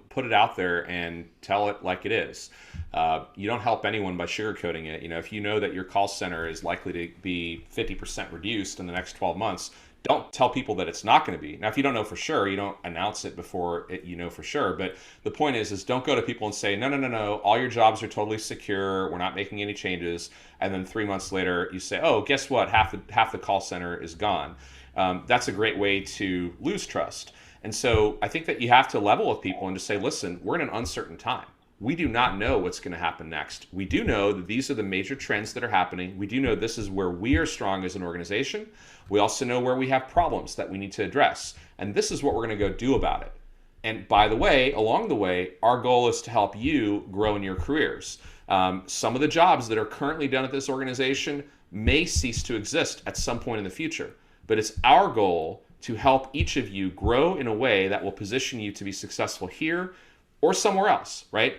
Put it out there and tell it like it is. You don't help anyone by sugarcoating it. If you know that your call center is likely to be 50% reduced in the next 12 months, don't tell people that it's not going to be. Now, if you don't know for sure, you don't announce it before you know for sure. But the point is don't go to people and say, no, all your jobs are totally secure. We're not making any changes. And then 3 months later, you say, oh, guess what? Half the call center is gone. That's a great way to lose trust. And so I think that you have to level with people and just say, listen, we're in an uncertain time. We do not know what's going to happen next. We do know that these are the major trends that are happening. We do know this is where we are strong as an organization. We also know where we have problems that we need to address. And this is what we're going to go do about it. And by the way, along the way, our goal is to help you grow in your careers. Some of the jobs that are currently done at this organization may cease to exist at some point in the future. But it's our goal to help each of you grow in a way that will position you to be successful here or somewhere else, right?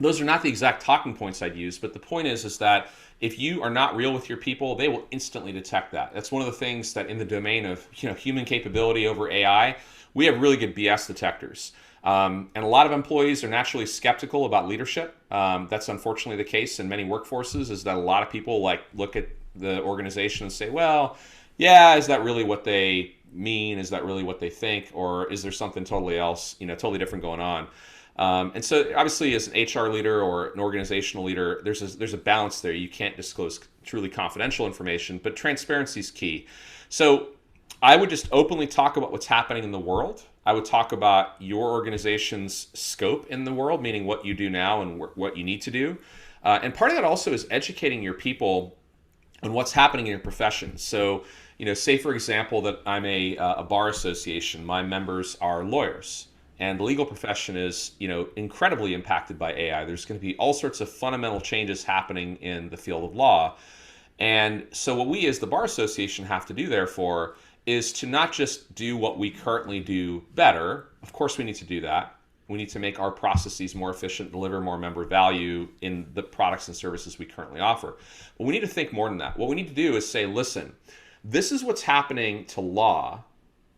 Those are not the exact talking points I'd use, but the point is that if you are not real with your people, they will instantly detect that. That's one of the things that in the domain of human capability over AI, we have really good BS detectors. And a lot of employees are naturally skeptical about leadership. That's unfortunately the case in many workforces, is that a lot of people look at the organization and say, well, yeah, is that really what they mean? Is that really what they think? Or is there something totally else, totally different going on? And so obviously as an HR leader or an organizational leader, there's a balance there. You can't disclose truly confidential information, but transparency is key. So I would just openly talk about what's happening in the world. I would talk about your organization's scope in the world, meaning what you do now and what you need to do. And part of that also is educating your people on what's happening in your profession. So, say for example that I'm a bar association. My members are lawyers, and the legal profession is, incredibly impacted by AI. There's going to be all sorts of fundamental changes happening in the field of law. And so what we as the Bar Association have to do, therefore, is to not just do what we currently do better. Of course, we need to do that. We need to make our processes more efficient, deliver more member value in the products and services we currently offer. But we need to think more than that. What we need to do is say, listen, this is what's happening to law,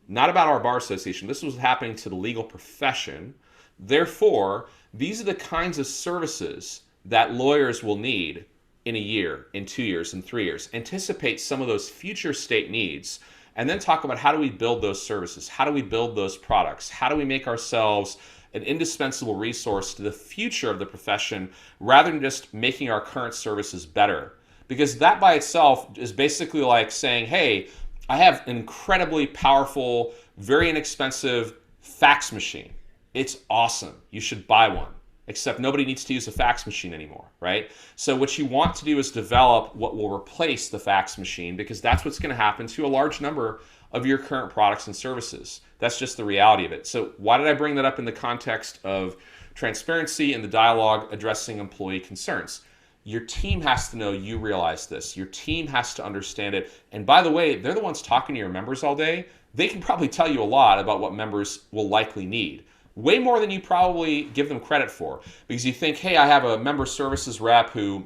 not about our bar association. This is what's happening to the legal profession. Therefore, these are the kinds of services that lawyers will need in a year, in 2 years, in 3 years. Anticipate some of those future state needs, and then talk about how do we build those services? How do we build those products? How do we make ourselves an indispensable resource to the future of the profession rather than just making our current services better? Because that by itself is basically like saying, hey, I have an incredibly powerful, very inexpensive fax machine. It's awesome. You should buy one. Except nobody needs to use a fax machine anymore, right? So what you want to do is develop what will replace the fax machine, because that's what's going to happen to a large number of your current products and services. That's just the reality of it. So why did I bring that up in the context of transparency and the dialogue addressing employee concerns? Your team has to know you realize this. Your team has to understand it. And by the way, they're the ones talking to your members all day. They can probably tell you a lot about what members will likely need. Way more than you probably give them credit for, because you think, hey, I have a member services rep who,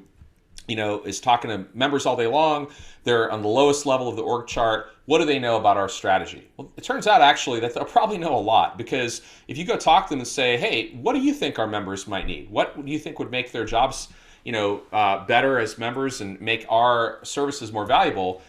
is talking to members all day long. They're on the lowest level of the org chart. What do they know about our strategy? Well, it turns out actually that they'll probably know a lot, because if you go talk to them and say, hey, what do you think our members might need? What do you think would make their jobs, better as members and make our services more valuable?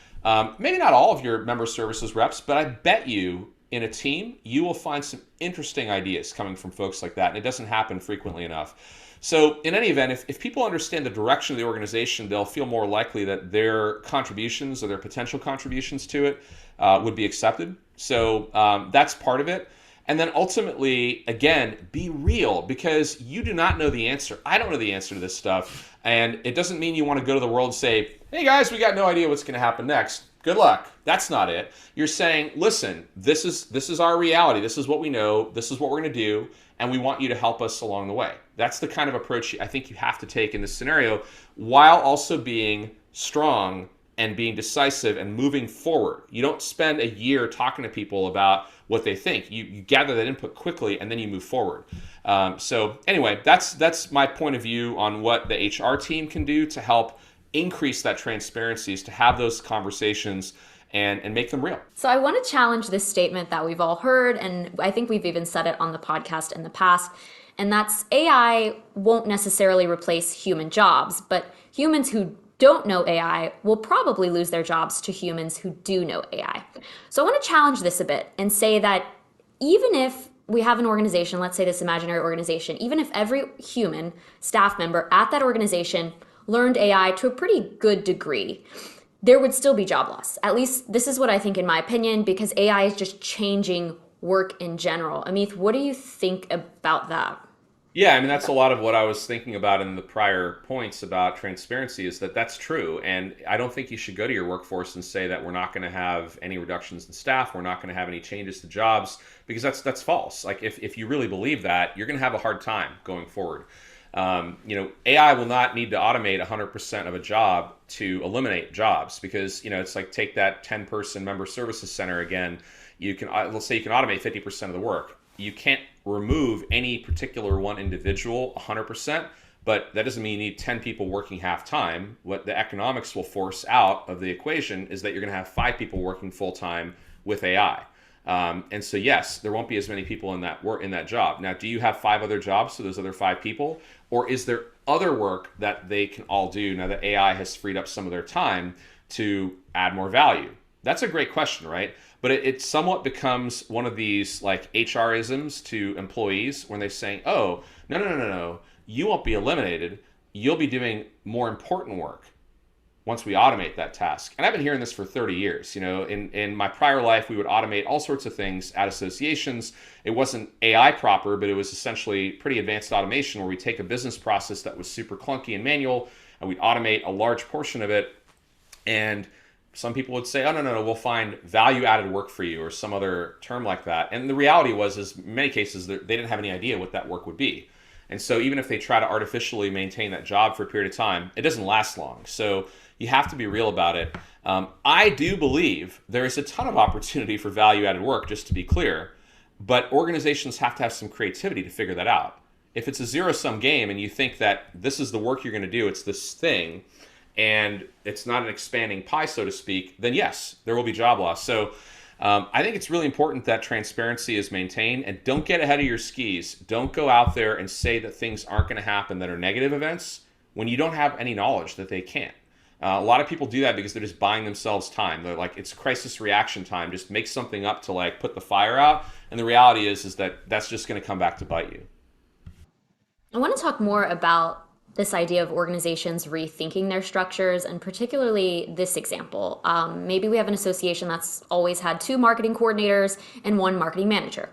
Maybe not all of your member services reps, but I bet you in a team, you will find some interesting ideas coming from folks like that, and it doesn't happen frequently enough. So in any event, if people understand the direction of the organization, they'll feel more likely that their contributions or their potential contributions to it would be accepted. So that's part of it. And then ultimately, again, be real, because you do not know the answer. I don't know the answer to this stuff, and it doesn't mean you want to go to the world and say, hey guys, we got no idea what's going to happen next. Good luck. That's not it. You're saying, listen, this is our reality. This is what we know. This is what we're going to do, and we want you to help us along the way. That's the kind of approach I think you have to take in this scenario, while also being strong and being decisive and moving forward. You don't spend a year talking to people about what they think. You gather that input quickly, and then you move forward. So anyway, that's my point of view on what the HR team can do to help increase that transparency, is to have those conversations and make them real. So I want to challenge this statement that we've all heard, and I think we've even said it on the podcast in the past, and that's AI won't necessarily replace human jobs, but humans who don't know AI will probably lose their jobs to humans who do know AI. So I want to challenge this a bit and say that even if we have an organization, let's say this imaginary organization, even if every human staff member at that organization learned AI to a pretty good degree, there would still be job loss. At least this is what I think, in my opinion, because AI is just changing work in general. Amith, what do you think about that? Yeah, I mean, that's a lot of what I was thinking about in the prior points about transparency, is that that's true. And I don't think you should go to your workforce and say that we're not going to have any reductions in staff, we're not going to have any changes to jobs, because that's false. Like, if you really believe that, you're going to have a hard time going forward. AI will not need to automate 100% of a job to eliminate jobs, because, it's like, take that 10-person member services center again. You can, let's say you can automate 50% of the work. You can't remove any particular one individual 100%, but that doesn't mean you need 10 people working half time. What the economics will force out of the equation is that you're going to have 5 people working full time with AI. And so, yes, there won't be as many people in that job. Now, do you have 5 other jobs to those other 5 people? Or is there other work that they can all do now that AI has freed up some of their time to add more value? That's a great question, right? But it somewhat becomes one of these like HR-isms to employees when they're saying, oh, no, no, no, no, no, you won't be eliminated. You'll be doing more important work once we automate that task. And I've been hearing this for 30 years. In my prior life, we would automate all sorts of things at associations. It wasn't AI proper, but it was essentially pretty advanced automation where we take a business process that was super clunky and manual and we'd automate a large portion of it. And some people would say, oh, no, no, no, we'll find value added work for you or some other term like that. And the reality is in many cases, they didn't have any idea what that work would be. And so even if they try to artificially maintain that job for a period of time, it doesn't last long. So you have to be real about it. I do believe there is a ton of opportunity for value-added work, just to be clear, but organizations have to have some creativity to figure that out. If it's a zero-sum game and you think that this is the work you're going to do, it's this thing, and it's not an expanding pie, so to speak, then yes, there will be job loss. So I think it's really important that transparency is maintained, and don't get ahead of your skis. Don't go out there and say that things aren't going to happen that are negative events when you don't have any knowledge that they can't. A lot of people do that because they're just buying themselves time. They're like, it's crisis reaction time. Just make something up to like put the fire out. And the reality is that that's just going to come back to bite you. I want to talk more about this idea of organizations rethinking their structures, and particularly this example. Maybe we have an association that's always had two marketing coordinators and one marketing manager.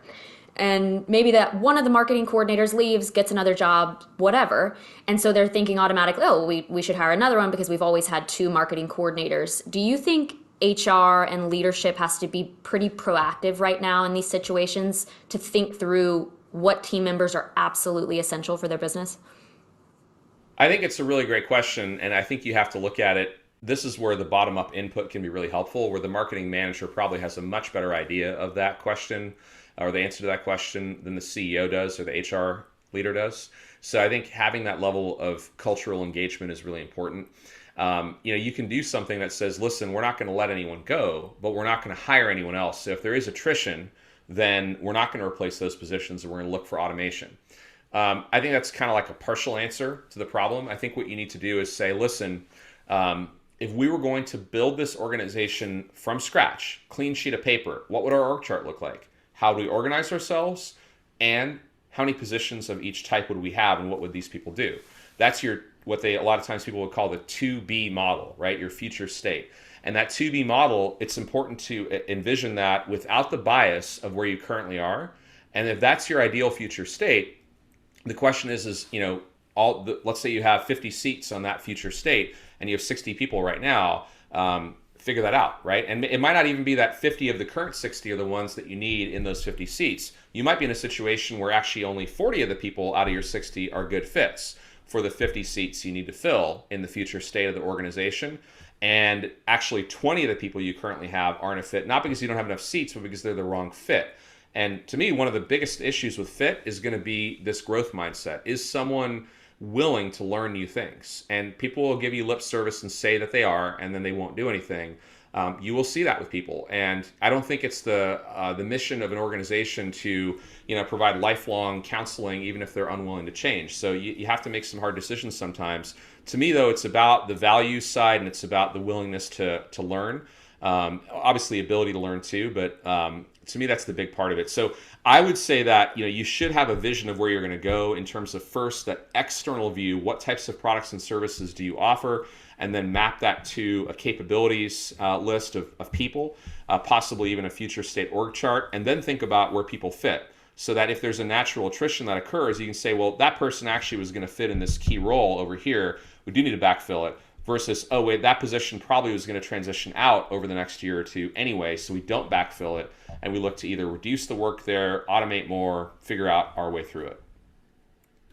And maybe that one of the marketing coordinators leaves, gets another job, whatever. And so they're thinking automatically, oh, we should hire another one because we've always had two marketing coordinators. Do you think HR and leadership has to be pretty proactive right now in these situations to think through what team members are absolutely essential for their business? I think it's a really great question, and I think you have to look at it. This is where the bottom-up input can be really helpful, where the marketing manager probably has a much better idea of that question or the answer to that question than the CEO does or the HR leader does. So I think having that level of cultural engagement is really important. You can do something that says, listen, we're not going to let anyone go, but we're not going to hire anyone else. So if there is attrition, then we're not going to replace those positions and we're going to look for automation. I think that's kind of like a partial answer to the problem. I think what you need to do is say, listen, if we were going to build this organization from scratch, clean sheet of paper, what would our org chart look like? How do we organize ourselves? And how many positions of each type would we have and what would these people do? That's what a lot of times people would call the 2B model, right? Your future state. And that 2B model, it's important to envision that without the bias of where you currently are. And if that's your ideal future state, the question is let's say you have 50 seats on that future state and you have 60 people right now, figure that out, right? And it might not even be that 50 of the current 60 are the ones that you need in those 50 seats. You might be in a situation where actually only 40 of the people out of your 60 are good fits for the 50 seats you need to fill in the future state of the organization. And actually 20 of the people you currently have aren't a fit, not because you don't have enough seats, but because they're the wrong fit. And to me, one of the biggest issues with fit is going to be this growth mindset. Is someone willing to learn new things? And people will give you lip service and say that they are, and then they won't do anything. You will see that with people. And I don't think it's the mission of an organization to provide lifelong counseling, even if they're unwilling to change. So you have to make some hard decisions sometimes. To me, though, it's about the value side and it's about the willingness to learn. Obviously, ability to learn too, but to me, that's the big part of it. So I would say that you should have a vision of where you're going to go in terms of first that external view. What types of products and services do you offer? And then map that to a capabilities list of people, possibly even a future state org chart, and then think about where people fit. So that if there's a natural attrition that occurs, you can say, well, that person actually was going to fit in this key role over here. We do need to backfill it. Versus, oh wait, that position probably was going to transition out over the next year or two anyway, so we don't backfill it, and we look to either reduce the work there, automate more, figure out our way through it.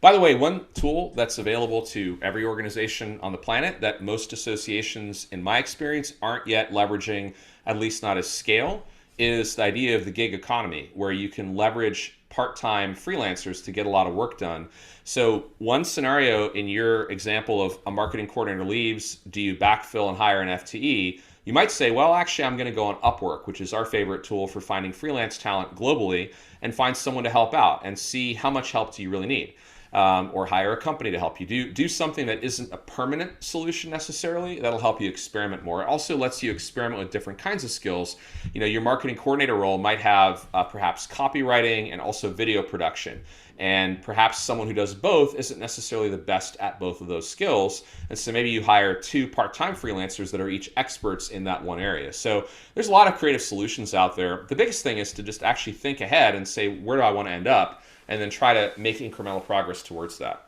By the way, one tool that's available to every organization on the planet that most associations, in my experience, aren't yet leveraging, at least not at scale, is the idea of the gig economy, where you can leverage part-time freelancers to get a lot of work done. So one scenario in your example of a marketing coordinator leaves, do you backfill and hire an FTE? You might say, well, actually, I'm going to go on Upwork, which is our favorite tool for finding freelance talent globally. and find someone to help out and see how much help do you really need. Or hire a company to help you. Do something that isn't a permanent solution necessarily. That'll help you experiment more. It also lets you experiment with different kinds of skills. Your marketing coordinator role might have perhaps copywriting and also video production. And perhaps someone who does both isn't necessarily the best at both of those skills. And so maybe you hire 2 part-time freelancers that are each experts in that one area. So there's a lot of creative solutions out there. The biggest thing is to just actually think ahead and say, where do I want to end up? And then try to make incremental progress towards that.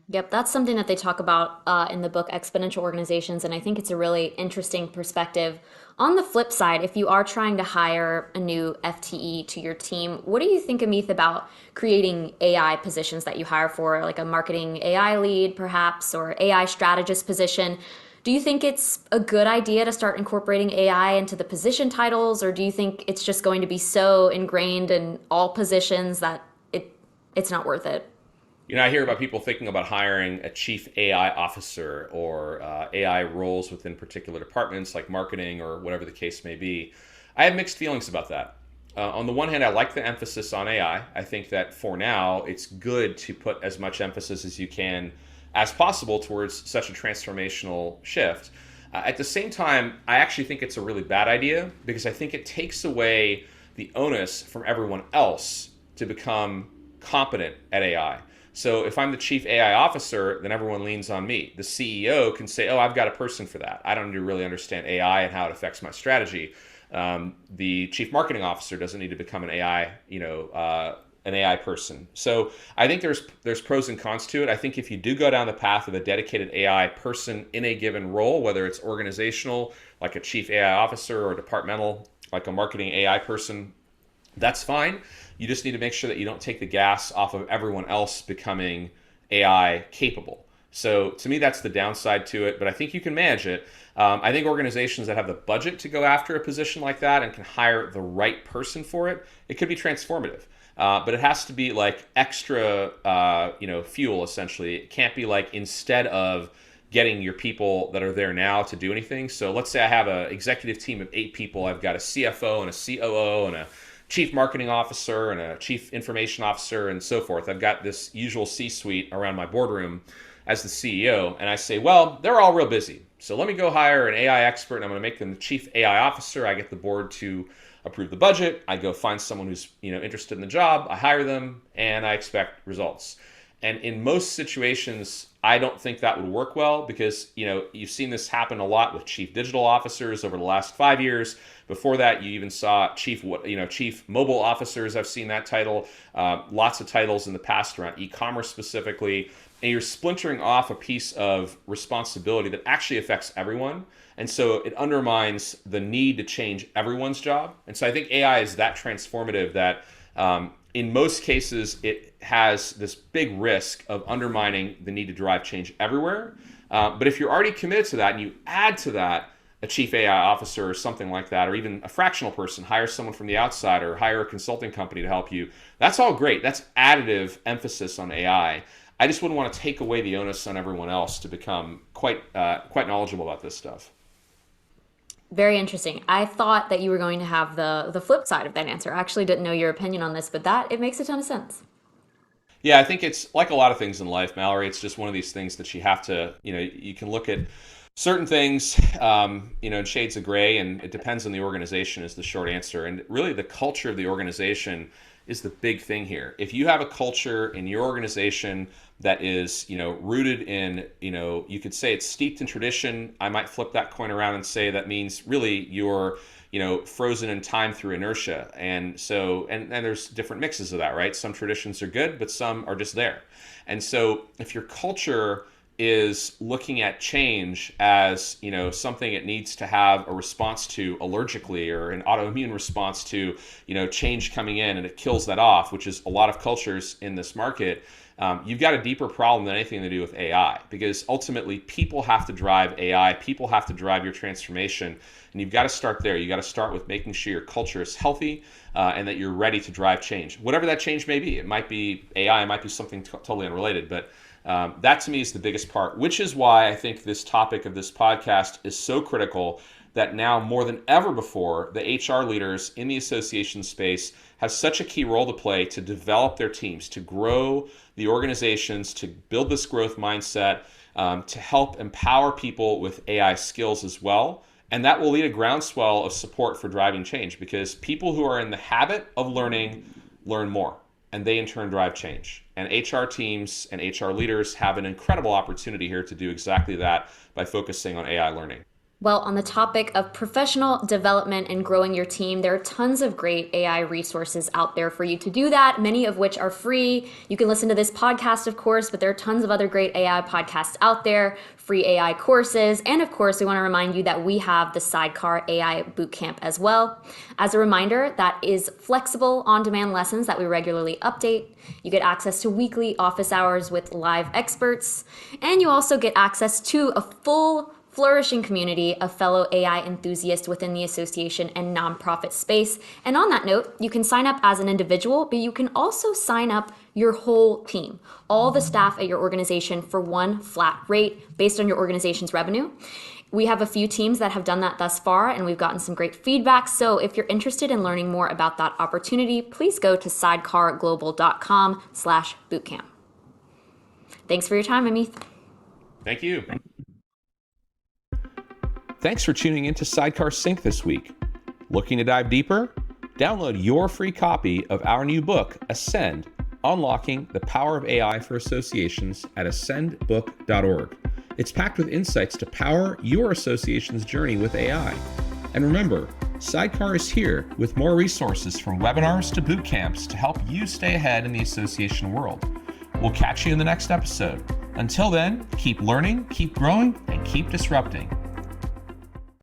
Yep, that's something that they talk about in the book Exponential Organizations, and I think it's a really interesting perspective. On the flip side, if you are trying to hire a new FTE to your team, what do you think, Amith, about creating AI positions that you hire for, like a marketing AI lead, perhaps, or AI strategist position? Do you think it's a good idea to start incorporating AI into the position titles, or do you think it's just going to be so ingrained in all positions that it's not worth it? I hear about people thinking about hiring a chief AI officer or AI roles within particular departments like marketing or whatever the case may be. I have mixed feelings about that. On the one hand, I like the emphasis on AI. I think that for now, it's good to put as much emphasis as you can as possible towards such a transformational shift. At the same time, I actually think it's a really bad idea because I think it takes away the onus from everyone else to become competent at AI. So if I'm the chief AI officer, then everyone leans on me. The CEO can say, oh, I've got a person for that. I don't need to really understand AI and how it affects my strategy. The chief marketing officer doesn't need to become an AI, an AI person. So I think there's pros and cons to it. I think if you do go down the path of a dedicated AI person in a given role, whether it's organizational, like a chief AI officer, or departmental, like a marketing AI person, that's fine. You just need to make sure that you don't take the gas off of everyone else becoming AI capable. So to me, that's the downside to it, but I think you can manage it. I think organizations that have the budget to go after a position like that and can hire the right person for it, it could be transformative. But it has to be like extra, fuel, essentially. It can't be like instead of getting your people that are there now to do anything. So let's say I have an executive team of 8 people. I've got a CFO and a COO and a chief marketing officer and a chief information officer and so forth. I've got this usual C-suite around my boardroom as the CEO. And I say, well, they're all real busy. So let me go hire an AI expert and I'm going to make them the chief AI officer. I get the board to approve the budget. I go find someone who's interested in the job. I hire them and I expect results. And in most situations, I don't think that would work well because, you've seen this happen a lot with chief digital officers over the last 5 years. Before that, you even saw chief mobile officers. I've seen that title, lots of titles in the past around e-commerce specifically. And you're splintering off a piece of responsibility that actually affects everyone. And so it undermines the need to change everyone's job. And so I think AI is that transformative that in most cases, it has this big risk of undermining the need to drive change everywhere. But if you're already committed to that and you add to that a chief AI officer or something like that, or even a fractional person, hire someone from the outside or hire a consulting company to help you, that's all great. That's additive emphasis on AI. I just wouldn't want to take away the onus on everyone else to become quite knowledgeable about this stuff. Very interesting. I thought that you were going to have the flip side of that answer. I actually didn't know your opinion on this, but it makes a ton of sense. Yeah, I think it's like a lot of things in life, Mallory. It's just one of these things that you have to, you can look at certain things, in shades of gray, and it depends on the organization is the short answer. And really the culture of the organization is the big thing here. If you have a culture in your organization that is, rooted in, you could say it's steeped in tradition. I might flip that coin around and say that means really you're, frozen in time through inertia. And so, and there's different mixes of that, right? Some traditions are good, but some are just there. And so if your culture is looking at change as, something it needs to have a response to allergically or an autoimmune response to, change coming in and it kills that off, which is a lot of cultures in this market, you've got a deeper problem than anything to do with AI because ultimately people have to drive AI, people have to drive your transformation, and you've got to start there. You got to start with making sure your culture is healthy and that you're ready to drive change. Whatever that change may be, it might be AI, it might be something totally unrelated, but that to me is the biggest part, which is why I think this topic of this podcast is so critical that now more than ever before, the HR leaders in the association space have such a key role to play to develop their teams, to grow the organizations, to build this growth mindset, to help empower people with AI skills as well. And that will lead a groundswell of support for driving change, because people who are in the habit of learning learn more, and they in turn drive change. And HR teams and HR leaders have an incredible opportunity here to do exactly that by focusing on AI learning. Well, on the topic of professional development and growing your team, there are tons of great AI resources out there for you to do that, many of which are free. You can listen to this podcast, of course, but there are tons of other great AI podcasts out there, free AI courses, and of course, we want to remind you that we have the Sidecar AI Bootcamp as well. As a reminder, that is flexible, on-demand lessons that we regularly update. You get access to weekly office hours with live experts, and you also get access to a full flourishing community of fellow AI enthusiasts within the association and nonprofit space. And on that note, you can sign up as an individual, but you can also sign up your whole team, all the staff at your organization, for one flat rate based on your organization's revenue. We have a few teams that have done that thus far, and we've gotten some great feedback. So if you're interested in learning more about that opportunity, please go to sidecarglobal.com/bootcamp. Thanks for your time, Amith. Thank you. Thanks for tuning in to Sidecar Sync this week. Looking to dive deeper? Download your free copy of our new book, Ascend, Unlocking the Power of AI for Associations at ascendbook.org. It's packed with insights to power your association's journey with AI. And remember, Sidecar is here with more resources from webinars to boot camps to help you stay ahead in the association world. We'll catch you in the next episode. Until then, keep learning, keep growing, and keep disrupting.